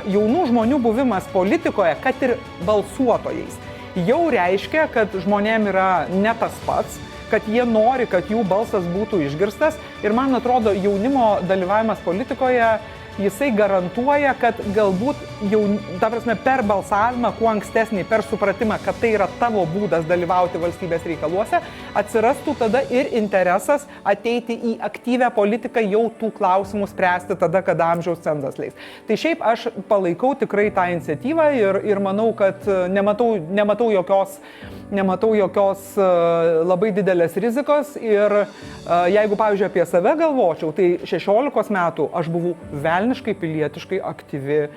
[SPEAKER 8] jaunų žmonių buvimas politikoje, kad ir balsuotojais, jau reiškia, kad žmonėm yra ne tas pats, kad jie nori, kad jų balsas būtų išgirstas. Ir man atrodo, jaunimo dalyvavimas politikoje, jisai garantuoja, kad galbūt per balsavimą, kuo ankstesnį, per supratimą, kad tai yra tavo būdas dalyvauti valstybės reikaluose, atsirastų tada ir interesas ateiti į aktyvę politiką, jau tų klausimų spręsti tada, kada amžiaus cenzas leis. Tai šiaip aš palaikau tikrai tą iniciatyvą ir manau, kad nematau jokios labai didelės rizikos. Ir jeigu, pavyzdžiui, apie save galvočiau, tai 16 metų aš buvau velniškai pilietiškai aktyvi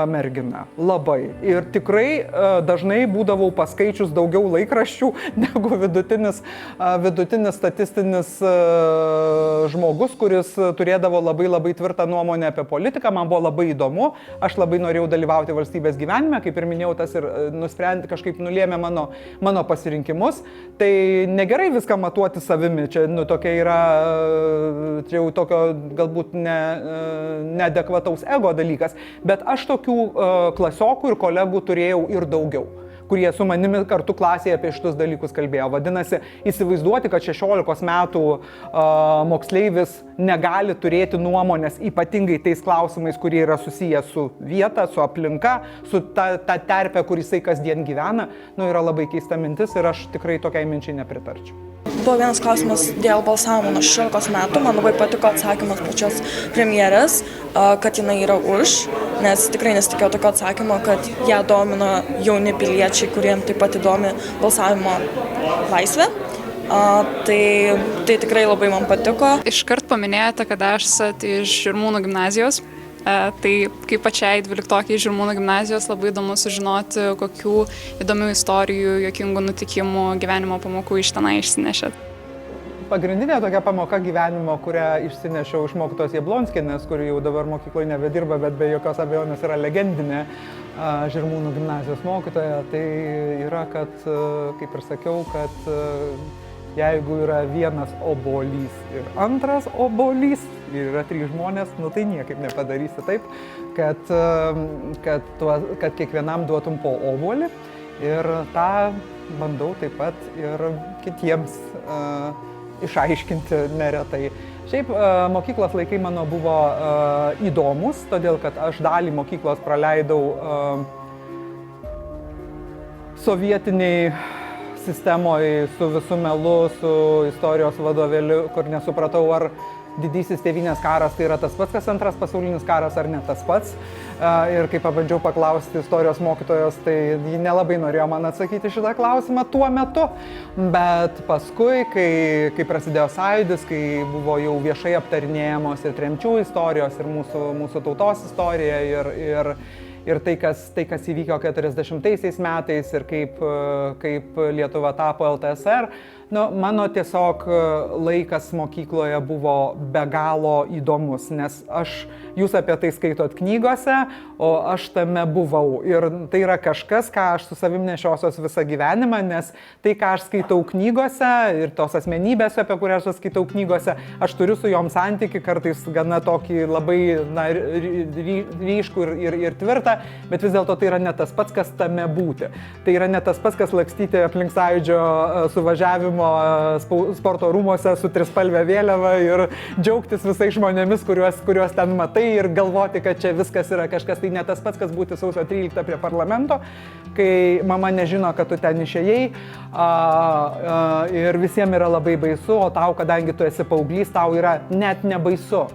[SPEAKER 8] mergina. Labai. Ir tikrai dažnai būdavau paskaičius daugiau laikraščių negu vidutinis statistinis žmogus, kuris turėdavo labai tvirtą nuomonę apie politiką. Man buvo labai įdomu. Aš labai norėjau dalyvauti valstybės gyvenime. Kaip ir minėjau, tas ir nusprendė, kažkaip nulėmė mano pasirinkimus. Tai negerai viską matuoti savimi. Čia tokia yra, čia jau tokio galbūt neadekvataus ego dalykas. Bet aš tokių klasiokų ir kolegų turėjau ir daugiau, kurie su manimi kartu klasėje apie šitus dalykus kalbėjo. Vadinasi, įsivaizduoti, kad 16 metų moksleivis negali turėti nuomonės ypatingai tais klausimais, kurie yra susiję su vieta, su aplinka, su ta terpė, kur jisai kasdien gyvena, yra labai keista mintis ir aš tikrai tokiai minčiai nepritarčiau.
[SPEAKER 12] Buvo vienas klausimas dėl balsavimo nuo 16 metų. Man labai patiko atsakymas pačios premjerės, kad jinai yra už, nes tikrai nesitikėjau tokio atsakymo, kad ją domina jauni piliečiai, kuriems taip pat įdomi balsavimo laisvė. Tai tikrai labai man patiko.
[SPEAKER 13] Iškart paminėjote, kad esate iš Žirmūnų gimnazijos. Tai kaip pačiai 12-okiai Žirmūnų gimnazijos labai įdomu sužinoti, kokių įdomių istorijų, juokingų nutikimų, gyvenimo pamokų iš tenai išsinešėt.
[SPEAKER 8] Pagrindinė tokia pamoka gyvenimo, kurią išsinešiau iš mokytojos Jablonskienės, kuri jau dabar mokykloje nebedirba, bet be jokios abejonės yra legendinė Žirmūnų gimnazijos mokytoja, tai yra, kad, kaip ir sakiau, kad jeigu yra vienas obuolys ir antras obuolys ir yra 3 žmonės, tai niekaip nepadarysi taip, kad kiekvienam duotum po obuolį. Ir tą bandau taip pat ir kitiems išaiškinti neretai. Šiaip mokyklos laikai mano buvo įdomus, todėl kad aš dalį mokyklos praleidau sovietiniai sistemoje su visų melu, su istorijos vadovėliu, kur nesupratau, ar didysis tėvynės karas tai yra tas pats, kas antras pasaulinis karas, ar ne tas pats. Ir kai pabandžiau paklausti istorijos mokytojos, tai ji nelabai norėjo man atsakyti šitą klausimą tuo metu. Bet paskui, kai prasidėjo sąjūdis, kai buvo jau viešai aptarinėjamos ir tremčių istorijos, ir mūsų tautos istorija, ir tai, kas įvyko 40 metais ir kaip Lietuva tapo LTSR, mano tiesiog laikas mokykloje buvo be galo įdomus, nes jūs apie tai skaitot knygose, o aš tame buvau. Ir tai yra kažkas, ką aš su savim nešiosios visą gyvenimą, nes tai, ką aš skaitau knygose ir tos asmenybės, apie kurias aš skaitau knygose, aš turiu su jom santyki, kartais gana tokį labai ryškų ir tvirtą, bet vis dėlto tai yra ne tas pats, kas tame būti. Tai yra ne tas pats, kas lakstyti aplink Sąjūdžio suvažiavimo sporto rūmose su trispalve vėliava ir džiaugtis visais žmonėmis, kuriuos ten matai ir galvoti, kad čia viskas yra kažkas. Tai ne tas pats, kas būti sausio 13 prie parlamento, kai mama nežino, kad tu ten išėjai ir visiems yra labai baisu, o tau, kadangi tu esi paauglys, tau yra net nebaisu.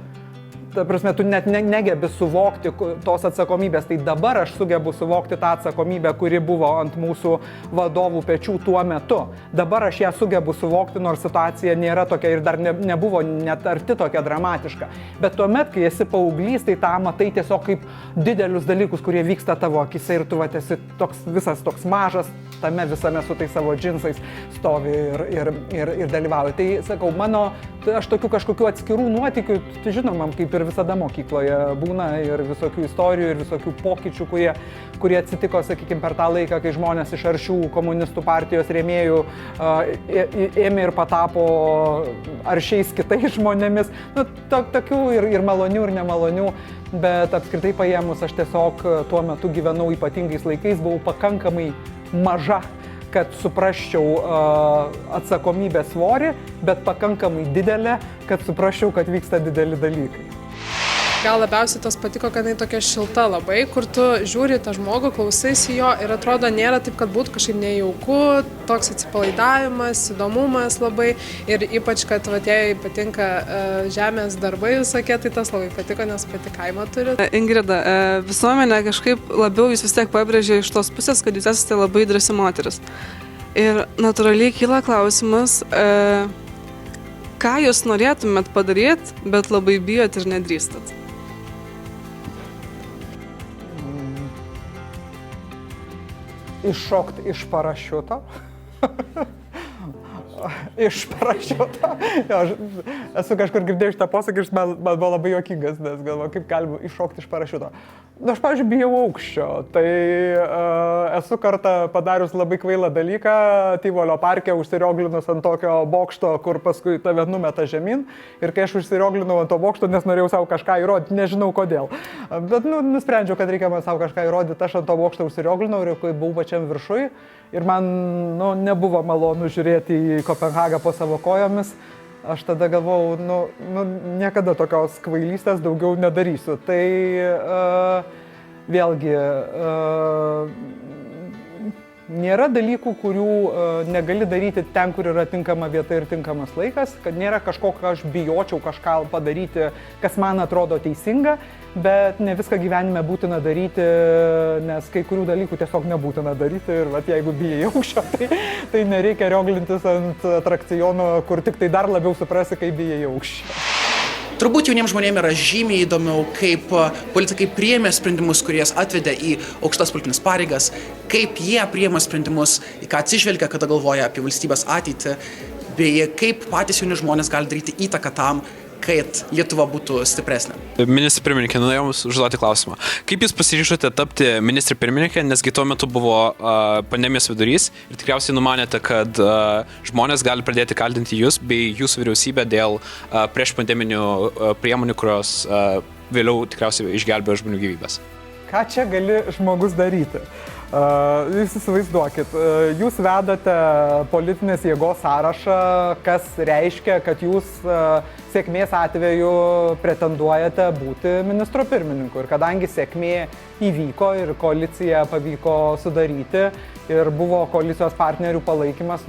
[SPEAKER 8] Ta prasme, tu net negebi suvokti tos atsakomybės. Tai dabar aš sugebu suvokti tą atsakomybę, kuri buvo ant mūsų vadovų pečių tuo metu. Dabar aš ją sugebu suvokti, nors situacija nėra tokia ir dar nebuvo net arti tokia dramatiška. Bet tuomet, kai esi paauglys, tai tą matai tiesiog kaip didelius dalykus, kurie vyksta tavo akise ir tu esi visas toks mažas, tame visame su tais savo džinsais stovi ir dalyvauja. Tai sakau, aš tokių kažkokių atskirų nuotykių, tai žinoma, kaip ir visada mokykloje būna ir visokių istorijų ir visokių pokyčių, kurie atsitiko, sakykime, per tą laiką, kai žmonės iš aršių komunistų partijos rėmėjų ėmė ir patapo aršiais kitais žmonėmis. Tokių ir malonių, ir nemalonių, bet apskritai paėmus aš tiesiog tuo metu gyvenau ypatingais laikais, buvau pakankamai maža, kad suprasčiau atsakomybės svorį, bet pakankamai didelė, kad suprasčiau, kad vyksta dideli dalykai.
[SPEAKER 9] Gal labiausiai tas patiko, kad jinai tokia šilta labai, kur tu žiūri tą žmogų, klausaisi jo ir atrodo nėra taip, kad būtų kažkaip nejauku, toks atsipalaidavimas, įdomumas labai ir ypač, kad jai patinka žemės darbai visokie, tai tas labai patiko, nes pati kaimą turi.
[SPEAKER 14] Ingrida, visuomenė kažkaip labiau jūs vis tiek pabrėžė iš tos pusės, kad jūs esate labai drąsi moteris. Ir natūraliai kyla klausimas, ką jūs norėtumėt padaryti, bet labai bijot ir nedrįstat?
[SPEAKER 8] Iššokti iš parašiuto. Iš parašiuto. Aš esu kažkur girdėjęs šitą posakį ir man buvo labai juokingas, nes galvoju, kaip galima iššokti iš parašiuto. Aš, pavyzdžiui, bijau aukščio. Tai esu kartą padarius labai kvailą dalyką, Tyvolio parke užsirioglinus ant tokio bokšto, kur paskui tave numeta žemyn. Ir kai aš užsirioglinau ant to bokšto, nes norėjau savo kažką įrodyti, nežinau kodėl. Bet nusprendžiau, kad reikia man savo kažką įrodyti, aš ant to bokšto užsirioglinau ir kai buvau pačiam viršui. Ir man nebuvo malonu žiūrėti į Kopenhagą po savo kojomis. Aš tada galvojau, niekada tokios kvailystės daugiau nedarysiu. Tai vėlgi, nėra dalykų, kurių negali daryti ten, kur yra tinkama vieta ir tinkamas laikas, kad nėra kažko, ką aš bijočiau kažką padaryti, kas man atrodo teisinga, bet ne viską gyvenime būtina daryti, nes kai kurių dalykų tiesiog nebūtina daryti ir jeigu bijai aukščio, tai nereikia rioglintis ant atrakciono, kur tik tai dar labiau suprasi, kai bijai aukščio.
[SPEAKER 7] Turbūt jauniems žmonėms yra žymiai įdomiau, kaip politikai priėmė sprendimus, kurie jas atvedė į aukštas politinės pareigas, kaip jie priėmė sprendimus, į ką atsižvelgia, kada galvoja apie valstybės ateitį, bei kaip patys jauni žmonės gali daryti įtaką tam, kad Lietuva būtų stipresnė.
[SPEAKER 5] Ministrė pirmininkė, norėjau Jums užduoti klausimą. Kaip Jūs pasiryžote tapti ministrė pirmininkė, nesgi tuo metu buvo pandemijos vidurys ir tikriausiai numanėte, kad žmonės gali pradėti kaltinti Jūs bei Jūsų vyriausybę dėl prieš pandeminių priemonių, kurios vėliau tikriausiai išgelbėjo žmonių gyvybės.
[SPEAKER 8] Ką čia gali žmogus daryti? Jūs įsivaizduokit, jūs vedate politinės jėgos sąrašą, kas reiškia, kad jūs sėkmės atveju pretenduojate būti ministro pirmininku. Ir kadangi sėkmė įvyko ir koaliciją pavyko sudaryti ir buvo koalicijos partnerių palaikymas,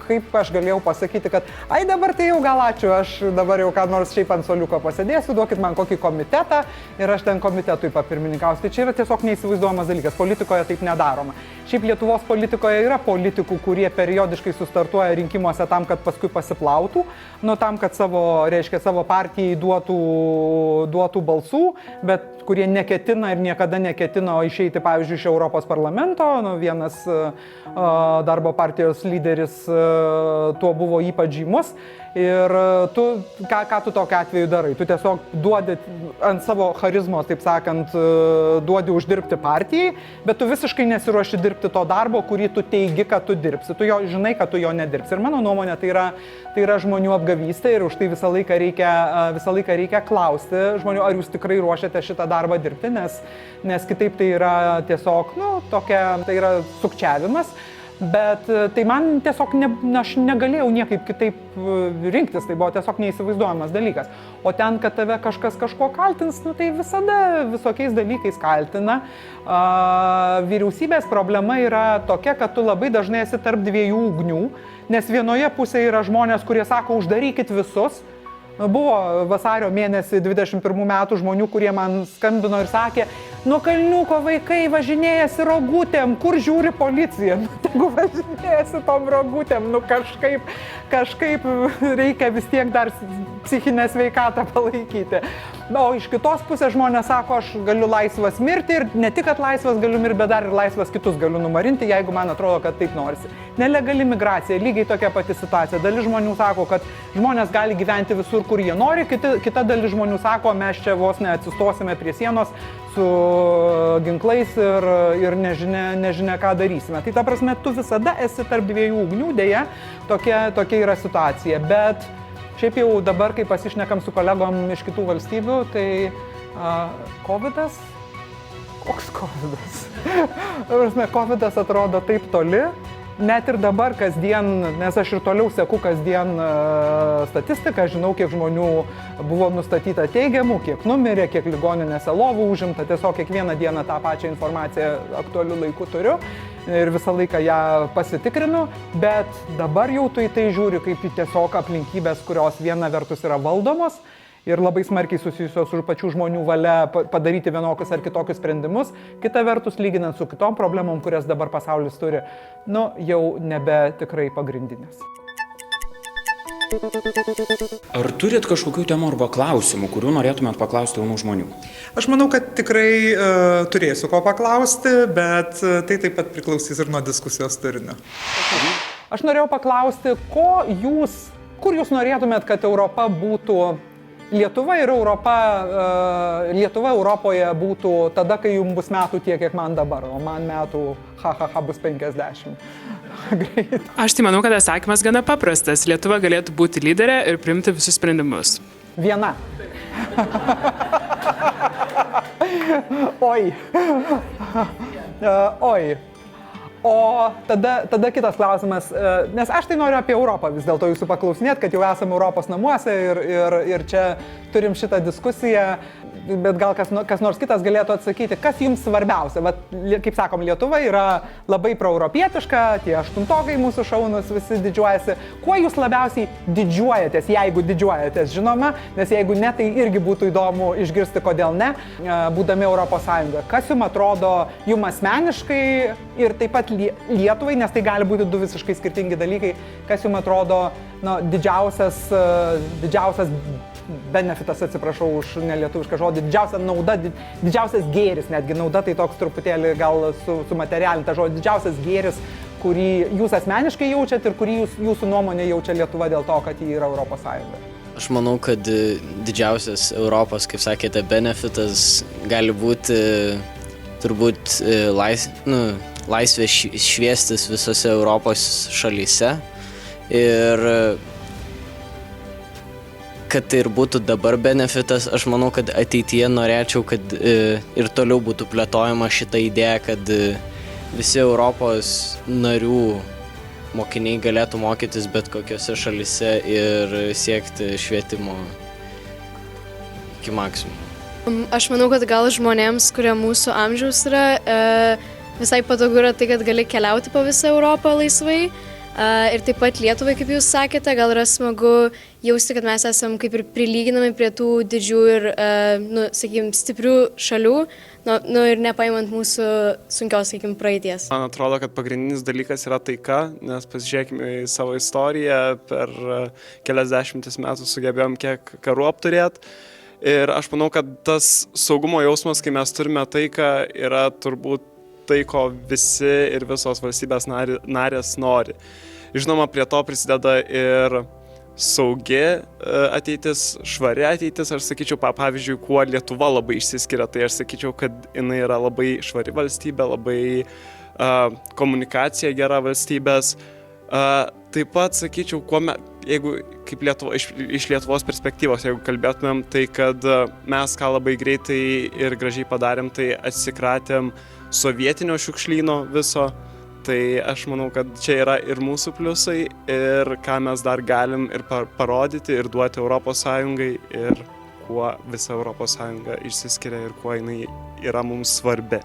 [SPEAKER 8] kaip aš galėjau pasakyti, kad dabar tai jau gal ačiū, aš dabar jau ką nors šiaip ant soliuko pasėdėsiu, duokit man kokį komitetą ir aš ten komitetui papirmininkausiu. Tai čia yra tiesiog neįsivaizduojamas dalykas, politikoje taip nedaroma. Šiaip Lietuvos politikoje yra politikų, kurie periodiškai sustartuoja rinkimuose tam, kad paskui pasiplautų, tam, kad savo partijai duotų balsų, bet kurie neketina ir niekada neketino išeiti, pavyzdžiui, iš Europos parlamento. Vienas darbo partijos lyderis tuo buvo ypač žymus. Ir ką tu tokiu atveju darai? Tu tiesiog duodi ant savo charizmos, taip sakant, duodi uždirbti partijai, bet tu visiškai nesiruoši dirbti to darbo, kurį tu teigi, kad tu dirbsi. Tu žinai, kad tu jo nedirbsi. Ir mano nuomonė, tai yra žmonių apgavystė ir už tai visą laiką reikia klausti žmonių, ar jūs tikrai ruošiate šitą darbą dirbti, nes kitaip tai yra tiesiog, tai yra sukčiavimas. Bet tai man tiesiog, aš negalėjau niekaip kitaip rinktis, tai buvo tiesiog neįsivaizduojamas dalykas. O ten, kad tave kažkas kažko kaltins, tai visada visokiais dalykais kaltina. Vyriausybės problema yra tokia, kad tu labai dažnai esi tarp dviejų ugnių, nes vienoje pusėje yra žmonės, kurie sako, uždarykit visus. Buvo vasario mėnesį 21 metų žmonių, kurie man skambino ir sakė, nuo Kalniuko vaikai važinėjasi rogutėm, kur žiūri policija? Tegu važinėjasi tom rogutėm, kažkaip reikia vis tiek dar psichinę sveikatą palaikyti. O iš kitos pusės žmonės sako, aš galiu laisvas mirti ir ne tik, kad laisvas galiu mirti, bet dar ir laisvas kitus galiu numarinti, jeigu man atrodo, kad taip norisi. Nelegali migracija, lygiai tokia pati situacija. Dalis žmonių sako, kad žmonės gali gyventi visur, kur jie nori, kita dalis žmonių sako, mes čia vos neatsistosime prie sienos su ginklais ir nežinia, ką darysime. Tai ta prasme, tu visada esi tarp dviejų ugnių, dėja, tokia yra situacija. Bet šiaip jau dabar, kai pasišnekam su kolegom iš kitų valstybių, tai Covidas? Koks Covidas? Covidas atrodo taip toli. Net ir dabar kasdien, nes aš ir toliau seku kasdien statistiką, žinau, kiek žmonių buvo nustatyta teigiamų, kiek numirė, kiek ligoninėse lovų užimta, tiesiog kiekvieną dieną tą pačią informaciją aktualiu laiku turiu ir visą laiką ją pasitikrinu, bet dabar jau tu į tai žiūri kaip į tiesiog aplinkybės, kurios viena vertus yra valdomos ir labai smarkiai susijusios su pačių žmonių valia padaryti vienokius ar kitokius sprendimus. Kita vertus, lyginant su kitom problemom, kurias dabar pasaulis turi, jau nebe tikrai pagrindinės.
[SPEAKER 15] Ar turit kažkokių temų arba klausimų, kurių norėtumėt paklausti jaunų žmonių?
[SPEAKER 8] Aš manau, kad tikrai turėsiu ko paklausti, bet tai taip pat priklausys ir nuo diskusijos turinio. Aš norėjau paklausti, kur jūs norėtumėt, kad Europa būtų, Lietuva ir Europa, Lietuva Europoje būtų tada, kai jums bus metų tiek, kiek man dabar, o man metų, bus 50. Greit.
[SPEAKER 16] Aš tai manau, kad atsakymas gana paprastas. Lietuva galėtų būti lyderė ir priimti visus sprendimus.
[SPEAKER 8] Viena. Oi. O tada kitas klausimas, nes aš tai noriu apie Europą vis dėlto jūsų paklausinėti, kad jau esame Europos namuose ir čia turim šitą diskusiją, bet gal kas nors kitas galėtų atsakyti, kas jums svarbiausia. Vat, kaip sakom, Lietuva yra labai proeuropietiška, tie aštuntokai mūsų šaunus visi didžiuojasi. Kuo jūs labiausiai didžiuojatės, jeigu didžiuojatės, žinoma, nes jeigu ne, tai irgi būtų įdomu išgirsti, kodėl ne, būdami Europos Sąjungoje. Kas jums atrodo jums asmeniškai ir taip pat Lietuvai, nes tai gali būti du visiškai skirtingi dalykai, kas jums atrodo didžiausias benefitas, atsiprašau už nelietuvišką žodį, didžiausia nauda, didžiausias gėris, netgi nauda tai toks truputėlį gal su materialinta žodį, didžiausias gėris, kurį jūs asmeniškai jaučiat ir kurį jūsų nuomonė jaučia Lietuva dėl to, kad ji yra Europos Sąjunga.
[SPEAKER 17] Aš manau, kad didžiausias Europos, kaip sakėte, benefitas gali būti turbūt laisvė šviestis visose Europos šalyse ir kad tai ir būtų dabar benefitas, aš manau, kad ateityje norėčiau, kad ir toliau būtų plėtojama šita idėja, kad visi Europos narių mokiniai galėtų mokytis bet kokiose šalyse ir siekti švietimo iki maksimumo.
[SPEAKER 18] Aš manau, kad gal žmonėms, kurie mūsų amžiaus yra, visai patogu yra tai, kad gali keliauti po visą Europą laisvai. Ir taip pat Lietuvai, kaip jūs sakėte, gal yra smagu jausti, kad mes esam kaip ir prilyginami prie tų didžių ir, sakykime, stiprių šalių, ir nepaimant mūsų sunkios, sakykime, praeities.
[SPEAKER 19] Man atrodo, kad pagrindinis dalykas yra taika, nes pasižiūrėkime į savo istoriją, per keliasdešimtis metų sugebėjom kiek karų apturėti. Ir aš manau, kad tas saugumo jausmas, kai mes turime taiką, yra turbūt tai, ko visi ir visos valstybės narės nori. Žinoma, prie to prisideda ir saugi ateitis, švari ateitis. Aš sakyčiau, pavyzdžiui, kuo Lietuva labai išsiskiria, tai aš sakyčiau, kad jinai yra labai švari valstybė, labai komunikacija gera valstybės. Taip pat sakyčiau, jeigu kaip iš Lietuvos perspektyvos, jeigu kalbėtumėm, tai kad mes ką labai greitai ir gražiai padarėm, tai atsikratėm sovietinio šiukšlyno viso, tai aš manau, kad čia yra ir mūsų pliusai, ir ką mes dar galim ir parodyti, ir duoti Europos Sąjungai, ir kuo visa Europos Sąjunga išsiskiria ir kuo jinai yra mums svarbi.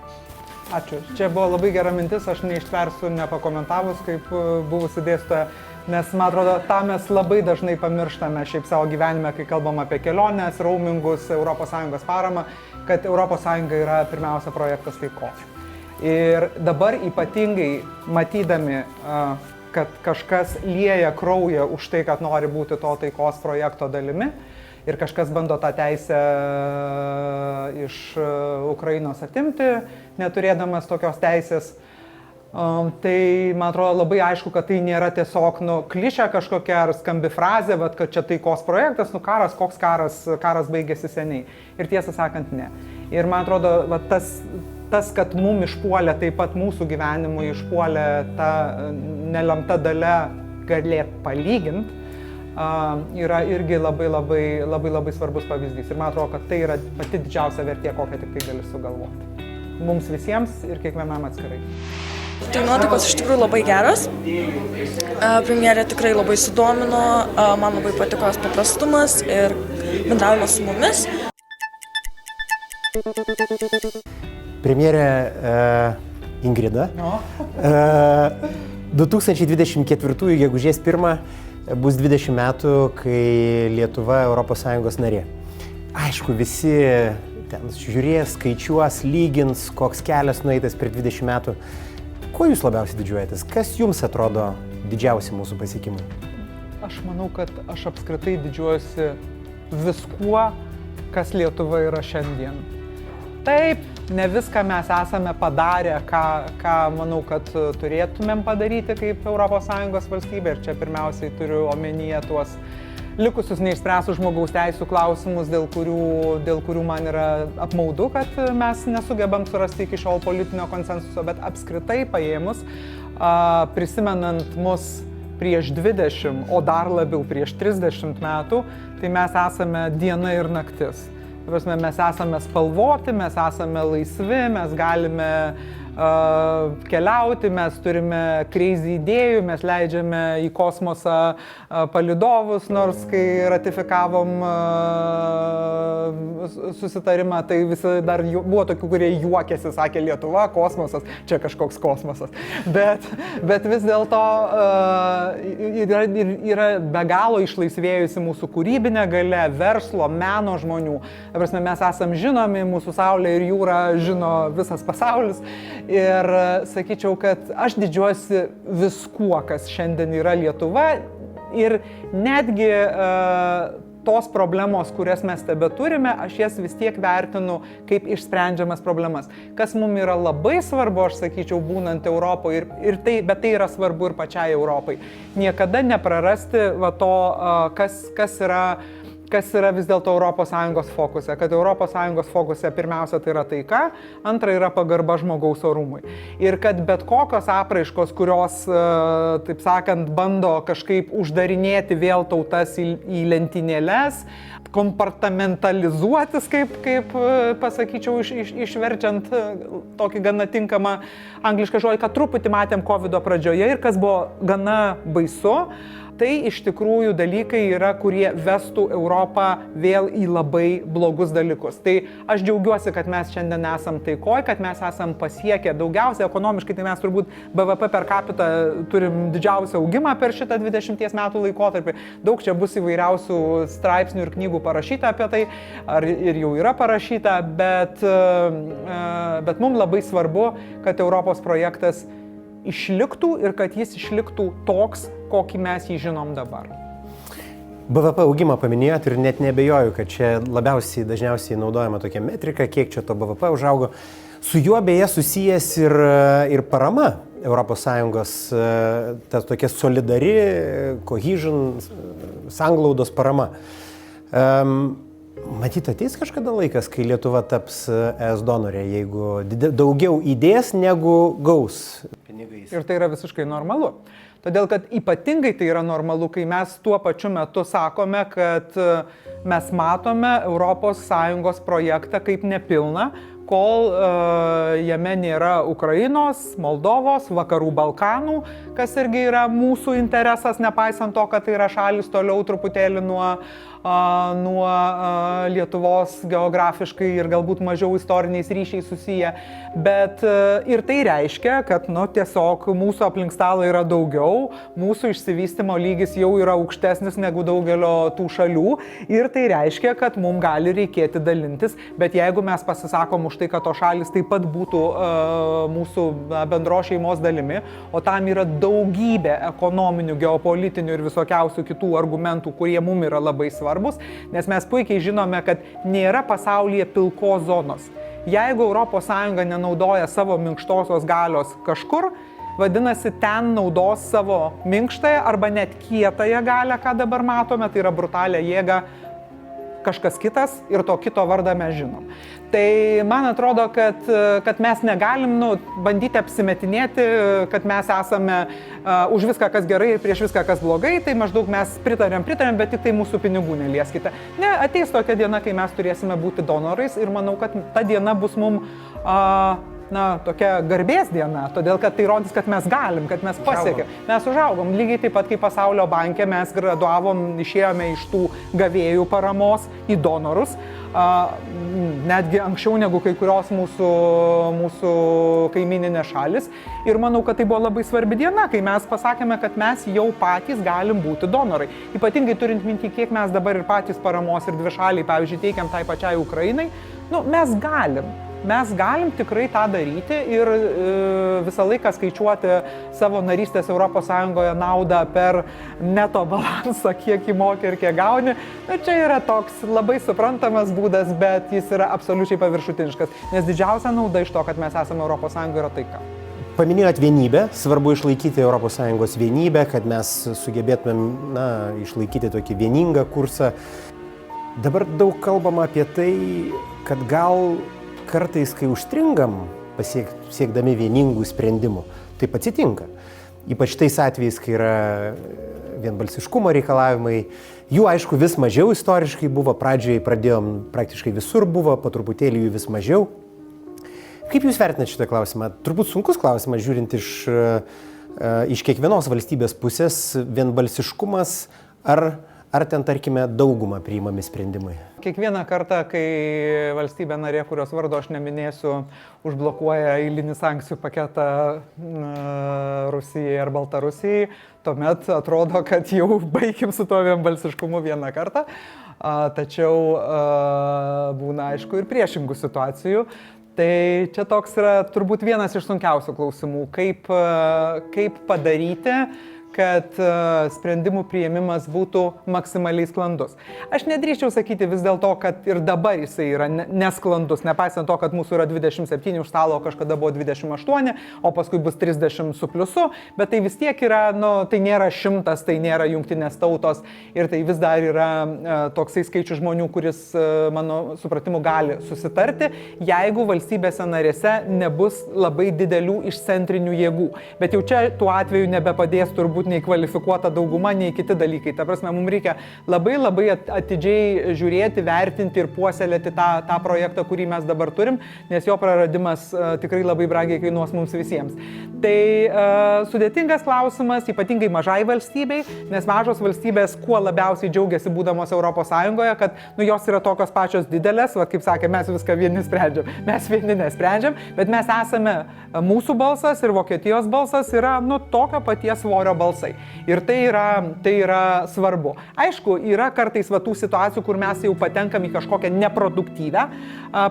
[SPEAKER 8] Ačiū. Čia buvo labai gera mintis, aš neištversiu nepakomentavus kaip buvusi dėstytoja, nes, man atrodo, tą mes labai dažnai pamirštame šiaip savo gyvenime, kai kalbam apie keliones, roamingus, Europos Sąjungos paramą, kad Europos Sąjunga yra pirmiausia projektas taikos. Ir dabar ypatingai matydami, kad kažkas lieja kraują už tai, kad nori būti to taikos projekto dalimi ir kažkas bando tą teisę iš Ukrainos atimti, neturėdamas tokios teisės, tai man atrodo labai aišku, kad tai nėra tiesiog klišė kažkokia ar skambi frazė, bet kad čia taikos projektas, karas, koks karas baigėsi seniai. Ir tiesą sakant, ne. Ir man atrodo, tas, kad mum išpuolė, taip pat mūsų gyvenimui išpuolė ta nelemta dalia galėt palyginti, yra irgi labai svarbus pavyzdys. Ir man atrodo, kad tai yra pati didžiausia vertė, kokią tik tai gali sugalvoti. Mums visiems ir kiekvienam atskirai.
[SPEAKER 12] Tai nuotaikos iš tikrųjų labai geros. Premjerė tikrai labai sudomino, man labai patiko jos paprastumas ir bendravimas su mumis.
[SPEAKER 1] Premjerė Ingrida. 2024 gegužės 1 bus 20 metų, kai Lietuva ES narė. Aišku, visi ten žiūrės, skaičiuos, lygins, koks kelias nueitas per 20 metų. Kuo jūs labiausiai didžiuojatės? Kas jums atrodo didžiausi mūsų pasiekimai?
[SPEAKER 8] Aš manau, kad aš apskritai didžiuojuosi viskuo, kas Lietuva yra šiandien. Taip, ne viską mes esame padarę, ką manau, kad turėtumėm padaryti kaip ES valstybė. Ir čia pirmiausiai turiu omenyje tuos likusius neišspręstus žmogaus teisų klausimus, dėl kurių man yra apmaudu, kad mes nesugebam surasti iki šiol politinio konsensuso, bet apskritai paėmus, prisimenant mus prieš 20, o dar labiau prieš 30 metų, tai mes esame diena ir naktis. Mes esame spalvoti, mes esame laisvi, mes galime keliauti, mes turime crazy idėjų, mes leidžiame į kosmosą palydovus, nors kai ratifikavom susitarimą, tai visi dar buvo tokių, kurie juokėsi, sakė Lietuva, kosmosas, čia kažkoks kosmosas. Bet vis dėlto yra be galo išlaisvėjusi mūsų kūrybinė galia, verslo, meno žmonių. Mes esam žinomi, mūsų Saulė ir jūra žino visas pasaulis. Ir sakyčiau, kad aš didžiuosi viskuo, kas šiandien yra Lietuva ir netgi tos problemos, kurias mes tebe turime, aš jas vis tiek vertinu kaip išsprendžiamas problemas. Kas mums yra labai svarbu, aš sakyčiau, būnant Europoje, bet tai yra svarbu ir pačiai Europai. Niekada neprarasti to, kas yra vis dėlto ES fokuse. Kad ES fokuse pirmiausia tai yra taika, antra yra pagarba žmogaus orumui. Ir kad bet kokios apraiškos, kurios, taip sakant, bando kažkaip uždarinėti vėl tautas į lentynėles, kompartamentalizuotis, kaip pasakyčiau, išverčiant tokį gana tinkamą anglišką žodį, kad truputį matėm COVID pradžioje ir kas buvo gana baisu, tai iš tikrųjų dalykai yra, kurie vestų Europą vėl į labai blogus dalykus. Tai aš džiaugiuosi, kad mes šiandien esam taikoj, kad mes esam pasiekę daugiausiai ekonomiškai, tai mes turbūt BVP per capita turim didžiausią augimą per šitą 20 metų laikotarpį. Daug čia bus įvairiausių straipsnių ir knygų parašyta apie tai, ir jau yra parašyta, bet mums labai svarbu, kad Europos projektas išliktų ir kad jis išliktų toks, kokį mes jį žinom dabar.
[SPEAKER 1] BVP augimą paminėjot ir net nebejoju, kad čia dažniausiai naudojama tokia metrika, kiek čia to BVP užaugo. Su juo beje susijęs ir parama ES, tas tokia solidari, cohesion, sanglaudos parama. Matyt, ateis kažkada laikas, kai Lietuva taps ES donorė, jeigu daugiau įdės negu gaus pinigais.
[SPEAKER 8] Ir tai yra visiškai normalu. Todėl, kad ypatingai tai yra normalu, kai mes tuo pačiu metu sakome, kad mes matome ES projektą kaip nepilną, kol jame nėra Ukrainos, Moldovos, Vakarų Balkanų, kas irgi yra mūsų interesas, nepaisant to, kad tai yra šalis toliau truputėlį nuo Lietuvos geografiškai ir galbūt mažiau istoriniais ryšiais susiję. Bet ir tai reiškia, kad tiesiog mūsų aplink stalą yra daugiau, mūsų išsivystymo lygis jau yra aukštesnis negu daugelio tų šalių ir tai reiškia, kad mums gali reikėti dalintis, bet jeigu mes pasisakom už tai, kad to šalis taip pat būtų mūsų bendro šeimos dalimi, o tam yra daugybė ekonominių, geopolitinių ir visokiausių kitų argumentų, kurie mums yra labai svarbus, nes mes puikiai žinome, kad nėra pasaulyje pilkos zonos. Jeigu ES nenaudoja savo minkštosios galios kažkur, vadinasi, ten naudos savo minkštąją arba net kietąją galią, ką dabar matome, tai yra brutalią jėgą kažkas kitas ir to kito vardą mes žinom. Tai man atrodo, kad mes negalim bandyti apsimetinėti, kad mes esame už viską, kas gerai ir prieš viską, kas blogai, tai maždaug mes pritarėm, bet tik tai mūsų pinigų nelieskite. Ne, ateis tokia diena, kai mes turėsime būti donorais ir manau, kad ta diena bus mums tokia garbės diena, todėl kad tai rodys, kad mes galim, kad mes pasiekėm. Mes užaugom. Lygiai taip pat kaip Pasaulio banke mes graduavom, išėjome iš tų gavėjų paramos į donorus, netgi anksčiau negu kai kurios mūsų kaimininės šalis. Ir manau, kad tai buvo labai svarbi diena, kai mes pasakėme, kad mes jau patys galim būti donorai. Ypatingai turint minti, kiek mes dabar ir patys paramos ir dvišaliai, pavyzdžiui, teikiam tai pačiai Ukrainai, mes galim. mes galim tikrai tą daryti ir visą laiką skaičiuoti savo narystės ES naudą per neto balansą, kiek įmoki ir kiek gauni. Na, čia yra toks labai suprantamas būdas, bet jis yra absoliučiai paviršutiniškas, nes didžiausia nauda iš to, kad mes esame ES yra taika.
[SPEAKER 1] Paminėjot vienybę, svarbu išlaikyti ES vienybę, kad mes sugebėtumėm išlaikyti tokį vieningą kursą. Dabar daug kalbama apie tai, kad gal kartais, kai užstringam siekdami vieningų sprendimų, taip atsitinka. Ypač tais atvejais, kai yra vienbalsiškumo reikalavimai. Jų, aišku, vis mažiau istoriškai buvo, pradžioje pradėjom, praktiškai visur buvo, po truputėlį jų vis mažiau. Kaip Jūs vertinate šitą klausimą? Turbūt sunkus klausimas, žiūrint iš kiekvienos valstybės pusės, vienbalsiškumas ar ten, tarkime, daugumą priimami sprendimai?
[SPEAKER 8] Kiekvieną kartą, kai valstybė narė, kurios vardo aš neminėsiu, užblokuoja eilinį sankcijų paketą Rusijai ar Baltarusijai, tuomet atrodo, kad jau baigim su to vienbalsiškumu vieną kartą. Tačiau būna, aišku, ir priešingų situacijų. Tai čia toks yra turbūt vienas iš sunkiausių klausimų, kaip padaryti, kad sprendimų priėmimas būtų maksimaliai sklandus. Aš nedrįščiau sakyti vis dėlto, kad ir dabar jisai yra nesklandus, nepaisant to, kad mūsų yra 27 už stalo, kažkada buvo 28, o paskui bus 30 su pliusu, bet tai vis tiek yra, tai nėra 100, tai nėra jungtinės tautos ir tai vis dar yra toksai skaičius žmonių, kuris, mano supratimu, gali susitarti, jeigu valstybėse narėse nebus labai didelių išcentrinių jėgų. Bet jau čia tuo atveju nebepadės turbūt nei kvalifikuota dauguma, nei kiti dalykai. Ta prasme, mums reikia labai atidžiai žiūrėti, vertinti ir puoselėti tą projektą, kurį mes dabar turim, nes jo praradimas tikrai labai brangiai kainuos mums visiems. Tai sudėtingas klausimas, ypatingai mažai valstybei, nes mažos valstybės kuo labiausiai džiaugiasi būdamos ES, kad jos yra tokios pačios didelės, kaip sakė, mes viską vieni sprendžiam. Mes vieni nesprendžiam, bet mes esame, mūsų balsas ir Vokietijos balsas yra tokio paties svorio balsai. Ir tai yra svarbu. Aišku, yra kartais tų situacijų, kur mes jau patenkam į kažkokią neproduktyvę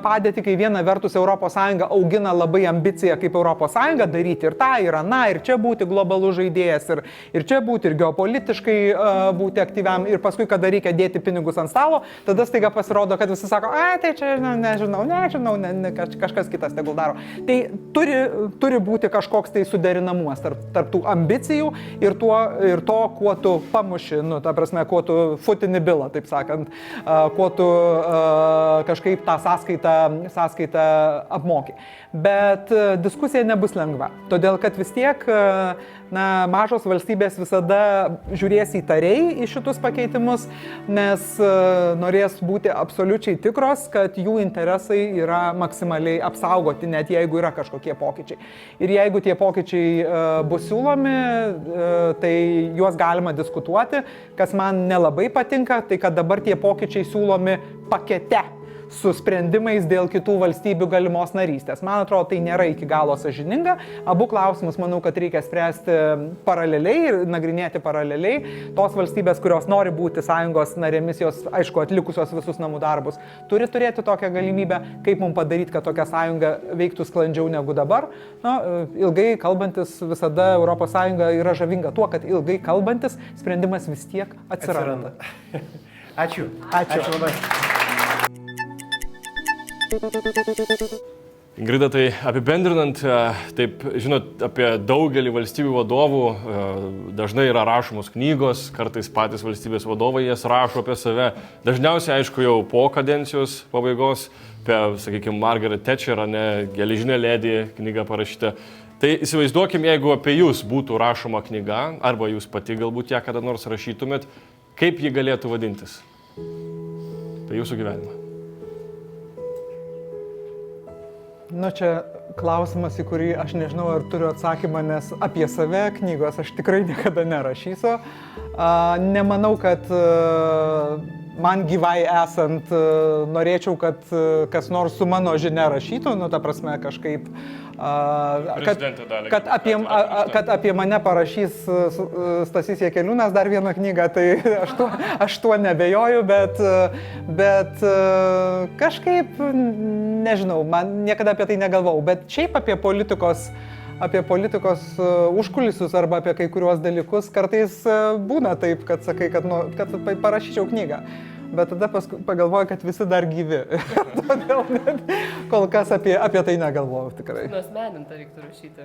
[SPEAKER 8] padėtį, kai viena vertus ES augina labai ambiciją kaip ES daryti ir tą, ir aną, ir čia būti globalus žaidėjas, ir čia būti, ir geopolitiškai būti aktyviam, ir paskui, kada reikia dėti pinigus ant stalo, tada staiga pasirodo, kad visi sako, tai čia nežinau, kažkas kitas tegul daro. Tai turi būti kažkoks tai suderinamumas tarp tų ambicijų ir to, kuo tu pamuši, ta prasme, kuo tu futini bilą, taip sakant, kuo tu kažkaip tą sąskaitą apmoki. Bet diskusija nebus lengva, todėl kad vis tiek mažos valstybės visada žiūrės įtariai į šitus pakeitimus, nes norės būti absoliučiai tikros, kad jų interesai yra maksimaliai apsaugoti, net jeigu yra kažkokie pokyčiai. Ir jeigu tie pokyčiai bus siūlomi, tai juos galima diskutuoti. Kas man nelabai patinka, tai kad dabar tie pokyčiai siūlomi pakete su sprendimais dėl kitų valstybių galimos narystės. Man atrodo, tai nėra iki galo sąžininga. Abu klausimus, manau, kad reikia spręsti paraleliai ir nagrinėti paraleliai. Tos valstybės, kurios nori būti sąjungos narėmis, jos, aišku, atlikusios visus namų darbus, turi turėti tokią galimybę, kaip mums padaryti, kad tokia sąjunga veiktų sklandžiau negu dabar. Ilgai kalbantis visada ES yra žavinga tuo, kad ilgai kalbantis sprendimas vis tiek atsiranda.
[SPEAKER 1] Ačiū. Ačiū labai.
[SPEAKER 3] Ingrida, tai apibendrinant, taip, žinot, apie daugelį valstybių vadovų dažnai yra rašomos knygos, kartais patys valstybės vadovai jas rašo apie save. Dažniausiai, aišku, jau po kadencijos pabaigos, apie, sakykime, Margaret Thatcher, Geležinė ledė knyga parašyta. Tai įsivaizduokim, jeigu apie jūs būtų rašoma knyga, arba jūs pati galbūt ją kada nors rašytumėt, kaip ji galėtų vadintis? Apie jūsų gyvenimą.
[SPEAKER 8] Čia klausimas, į kurį aš nežinau, ar turiu atsakymą, nes apie save knygos aš tikrai niekada nerašysiu. Nemanau, kad man gyvai esant norėčiau, kad kas nors su mano žinia rašytų, nu, ta prasme, kažkaip, kad apie mane parašys Stasys Jakeliūnas dar vieną knygą, tai aš tuo nebejoju, bet kažkaip, nežinau, man niekada apie tai negalvau, bet šiaip apie politikos užkulisius arba apie kai kuriuos dalykus kartais būna taip, kad sakai, kad parašyčiau knygą. Bet tada pagalvoju, kad visi dar gyvi. Todėl kol kas apie tai negalvojau tikrai.
[SPEAKER 2] Nuosmenintą reiktų rašyti.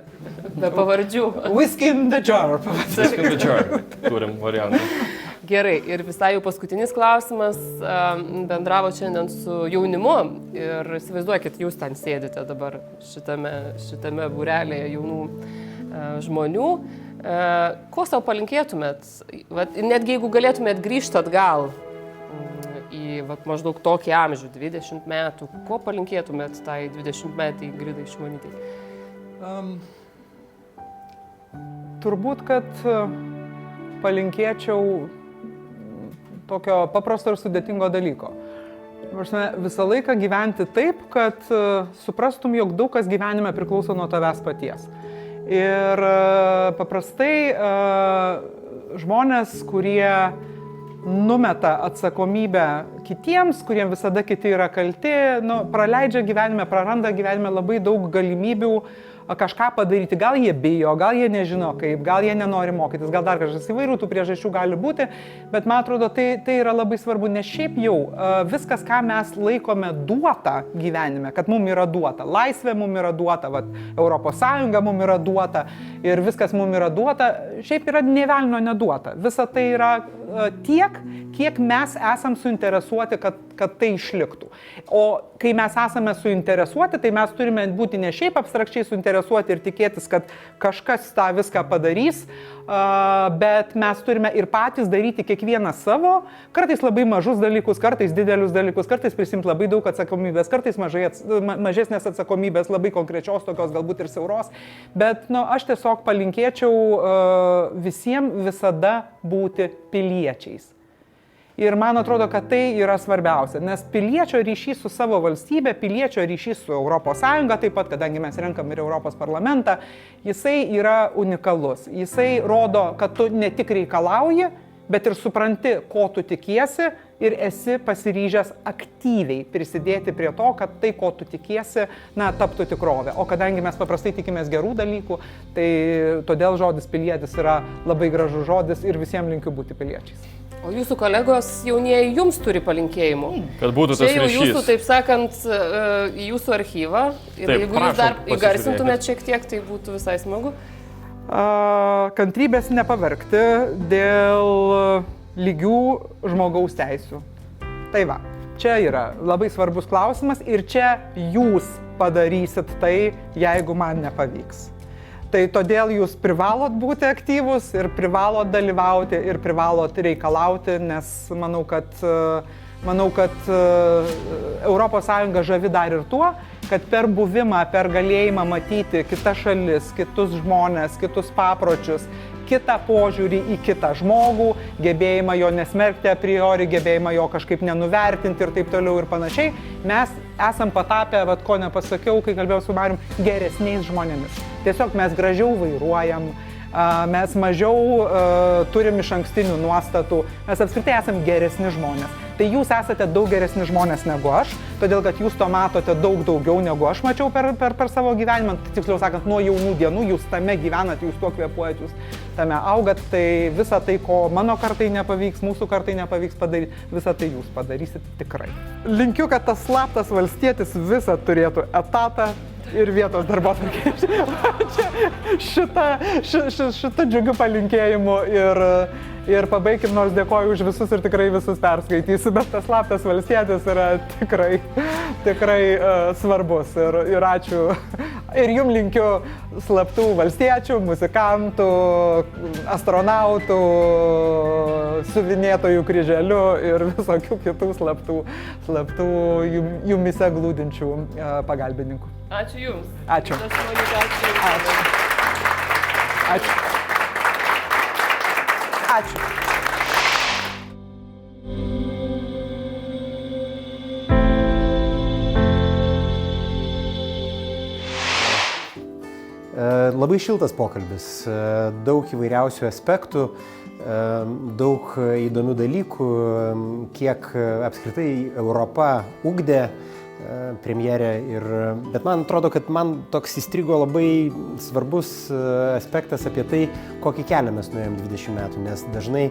[SPEAKER 2] Be pavardžių.
[SPEAKER 8] Whiskey in the jar.
[SPEAKER 3] Whiskey in the jar. Turim variantą.
[SPEAKER 2] Gerai, ir visai jau paskutinis klausimas. Bendravo šiandien su jaunimu ir įsivaizduokit, jūs ten sėdite dabar šitame būrelėje jaunų žmonių. Ko savo palinkėtumėt? Netgi jeigu galėtumėt grįžti atgal į maždaug tokį amžių, 20 metų, ko palinkėtumėt tai 20-metį Ingridai Šimonytei?
[SPEAKER 8] Turbūt, kad palinkėčiau tokio paprasto ir sudėtingo dalyko. Visą laiką gyventi taip, kad suprastum, jog daug kas gyvenime priklauso nuo tavęs paties. Ir paprastai žmonės, kurie numeta atsakomybę kitiems, kuriem visada kiti yra kalti, praleidžia gyvenime, praranda gyvenime labai daug galimybių kažką padaryti. Gal jie bijo, gal jie nežino kaip, gal jie nenori mokytis, gal dar kažkas, įvairių tų priežasčių gali būti, bet man atrodo, tai yra labai svarbu, nes šiaip jau viskas, ką mes laikome duota gyvenime, kad mums yra duota, laisvė mums yra duota, Europos Sąjunga mums yra duota ir viskas mums yra duota, šiaip yra nė velnio neduota. Visa tai yra tiek, kiek mes esam suinteresuoti, kad tai išliktų. O kai mes esame suinteresuoti, tai mes turime būti ne šiaip abstrakčiai suinteresuoti ir tikėtis, kad kažkas tą viską padarys, bet mes turime ir patys daryti kiekvieną savo, kartais labai mažus dalykus, kartais didelius dalykus, kartais prisimti labai daug atsakomybės, kartais mažesnės atsakomybės, labai konkrečios, tokios galbūt ir siauros, bet aš tiesiog palinkėčiau visiems visada būti piliečiais. Ir man atrodo, kad tai yra svarbiausia, nes piliečio ryšys su savo valstybė, piliečio ryšys su Europos Sąjunga, taip pat, kadangi mes renkam ir Europos parlamentą, jisai yra unikalus. Jisai rodo, kad tu ne tik reikalauji, bet ir supranti, ko tu tikiesi ir esi pasiryžęs aktyviai prisidėti prie to, kad tai, ko tu tikiesi, taptų tikrovė. O kadangi mes paprastai tikimės gerų dalykų, tai todėl žodis pilietis yra labai gražus žodis ir visiems linkiu būti piliečiais.
[SPEAKER 2] O jūsų kolegos jaunieji jums turi palinkėjimų.
[SPEAKER 3] Kad būtų tas ryšys.
[SPEAKER 2] Čia jau jūsų, taip sakant, į jūsų archyvą. Ir taip, jeigu jūs dar įgarsintumėt šiek tiek, tai būtų visai smagu.
[SPEAKER 8] Kantrybės nepaverkti dėl lygių žmogaus teisių. Tai va, čia yra labai svarbus klausimas ir čia jūs padarysit tai, jeigu man nepavyks. Tai todėl jūs privalot būti aktyvus ir privalot dalyvauti ir privalot reikalauti, nes manau, kad Europos Sąjunga žavi dar ir tuo, kad per buvimą, per galėjimą matyti kitas šalis, kitus žmonės, kitus papročius, kitą požiūrį į kitą žmogų, gebėjimą jo nesmerkti a priori, gebėjimą jo kažkaip nenuvertinti ir taip toliau ir panašiai, mes esam patapę, ko nepasakiau, kai kalbėjau su Marium, geresniais žmonėmis. Tiesiog mes gražiau vairuojam, mes mažiau turim iš ankstinių nuostatų, mes apskritai esam geresni žmonės. Tai jūs esate daug geresni žmonės negu aš, todėl kad jūs to matote daug daugiau negu aš mačiau per savo gyvenimą. Tiksliau sakant, nuo jaunų dienų jūs tame gyvenat, jūs tuo kvėpuojat, jūs tame augat. Tai visą tai, ko mano kartai nepavyks, mūsų kartai nepavyks padaryti, visą tai jūs padarysit tikrai. Linkiu, kad tas slaptas valstietis visą turėtų etatą ir vietos darbotvarkėje. Šitą džiugiu palinkėjimu ir pabaigim, nors dėkoju už visus ir tikrai visus perskaitysiu, bet tas slaptas valstietis yra tikrai svarbus ir ačiū. Ir jums linkiu slaptų valstiečių, muzikantų, astronautų, suvinėtojų kryželiu ir visokių kitų slaptų jumise glūdinčių pagalbininkų.
[SPEAKER 2] Ačiū Jums.
[SPEAKER 8] Ačiū. Ačiū. Ačiū.
[SPEAKER 1] labai šiltas pokalbis, daug įvairiausių aspektų, daug įdomių dalykų, kiek apskritai Europa ugdė premjerė. Bet man atrodo, kad man toks įstrigo labai svarbus aspektas apie tai, kokį kelią mes nuėjom 20 metų, nes dažnai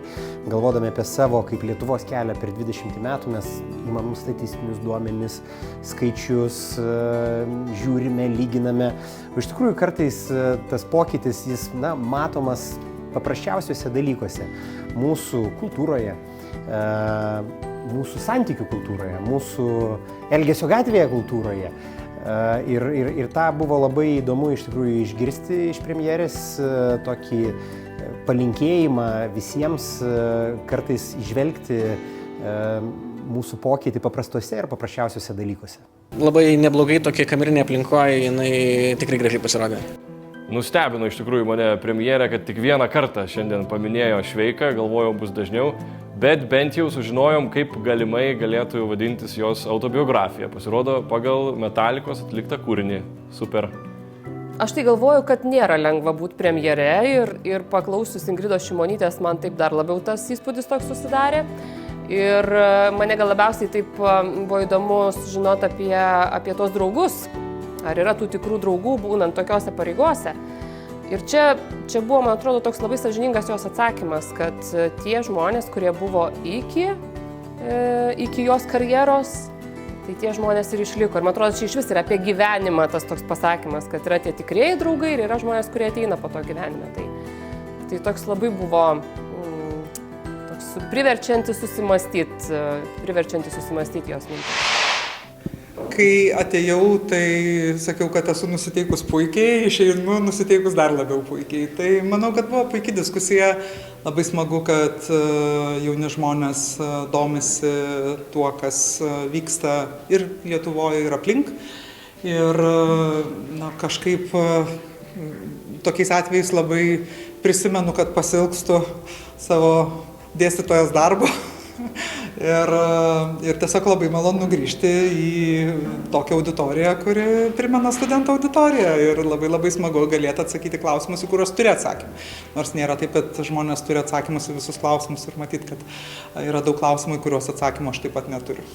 [SPEAKER 1] galvodami apie savo kaip Lietuvos kelią per 20 metų mes imam statistinius duomenis, skaičius, žiūrime, lyginame. O iš tikrųjų kartais tas pokytis jis matomas paprasčiausiuose dalykuose mūsų kultūroje, mūsų santykių kultūroje, mūsų elgesio gatvėje kultūroje. Ir tą buvo labai įdomu iš tikrųjų išgirsti iš premjerės, tokį palinkėjimą visiems kartais įžvelgti mūsų pokytį paprastuose ir paprasčiausiuose dalykuose.
[SPEAKER 10] Labai neblogai tokie kamerinė aplinkoje, jinai tikrai gražiai pasirodė.
[SPEAKER 3] Nustebino iš tikrųjų mane premjerė, kad tik vieną kartą šiandien paminėjo Šveiką, galvojau bus dažniau, bet bent jau sužinojom, kaip galimai galėtų vadintis jos autobiografija. Pasirodo pagal Metallicos atliktą kūrinį. Super.
[SPEAKER 2] Aš tai galvoju, kad nėra lengva būti premjere ir paklausius Ingridos Šimonytės man taip dar labiau tas įspūdis toks susidarė. Ir mane gal labiausiai taip buvo įdomu sužinoti apie tos draugus. Ar yra tų tikrų draugų būnant tokiose pareigose. Ir čia buvo, man atrodo, toks labai sąžiningas jos atsakymas, kad tie žmonės, kurie buvo iki jos karjeros, tai tie žmonės ir išliko. Ir man atrodo, čia iš vis yra apie gyvenimą tas toks pasakymas, kad yra tie tikrieji draugai ir yra žmonės, kurie ateina po to gyvenime. Tai toks labai buvo toks priverčiantis susimastyti jos mintį.
[SPEAKER 8] Kai atėjau, tai sakiau, kad esu nusiteikus puikiai, išeinu nusiteikus dar labiau puikiai. Tai manau, kad buvo puikiai diskusija. Labai smagu, kad jauni žmonės domisi tuo, kas vyksta ir Lietuvoje, ir aplink. Ir kažkaip tokiais atvejais labai prisimenu, kad pasiilgstu savo dėstytojos darbo. Ir tiesiog labai malonu grįžti į tokią auditoriją, kuri primena studentų auditoriją. Ir labai smagu galėti atsakyti klausimus, į kuriuos turi atsakymą. Nors nėra taip, kad žmonės turi atsakymus į visus klausimus ir matyt, kad yra daug klausimų, į kuriuos atsakymą aš taip pat neturiu.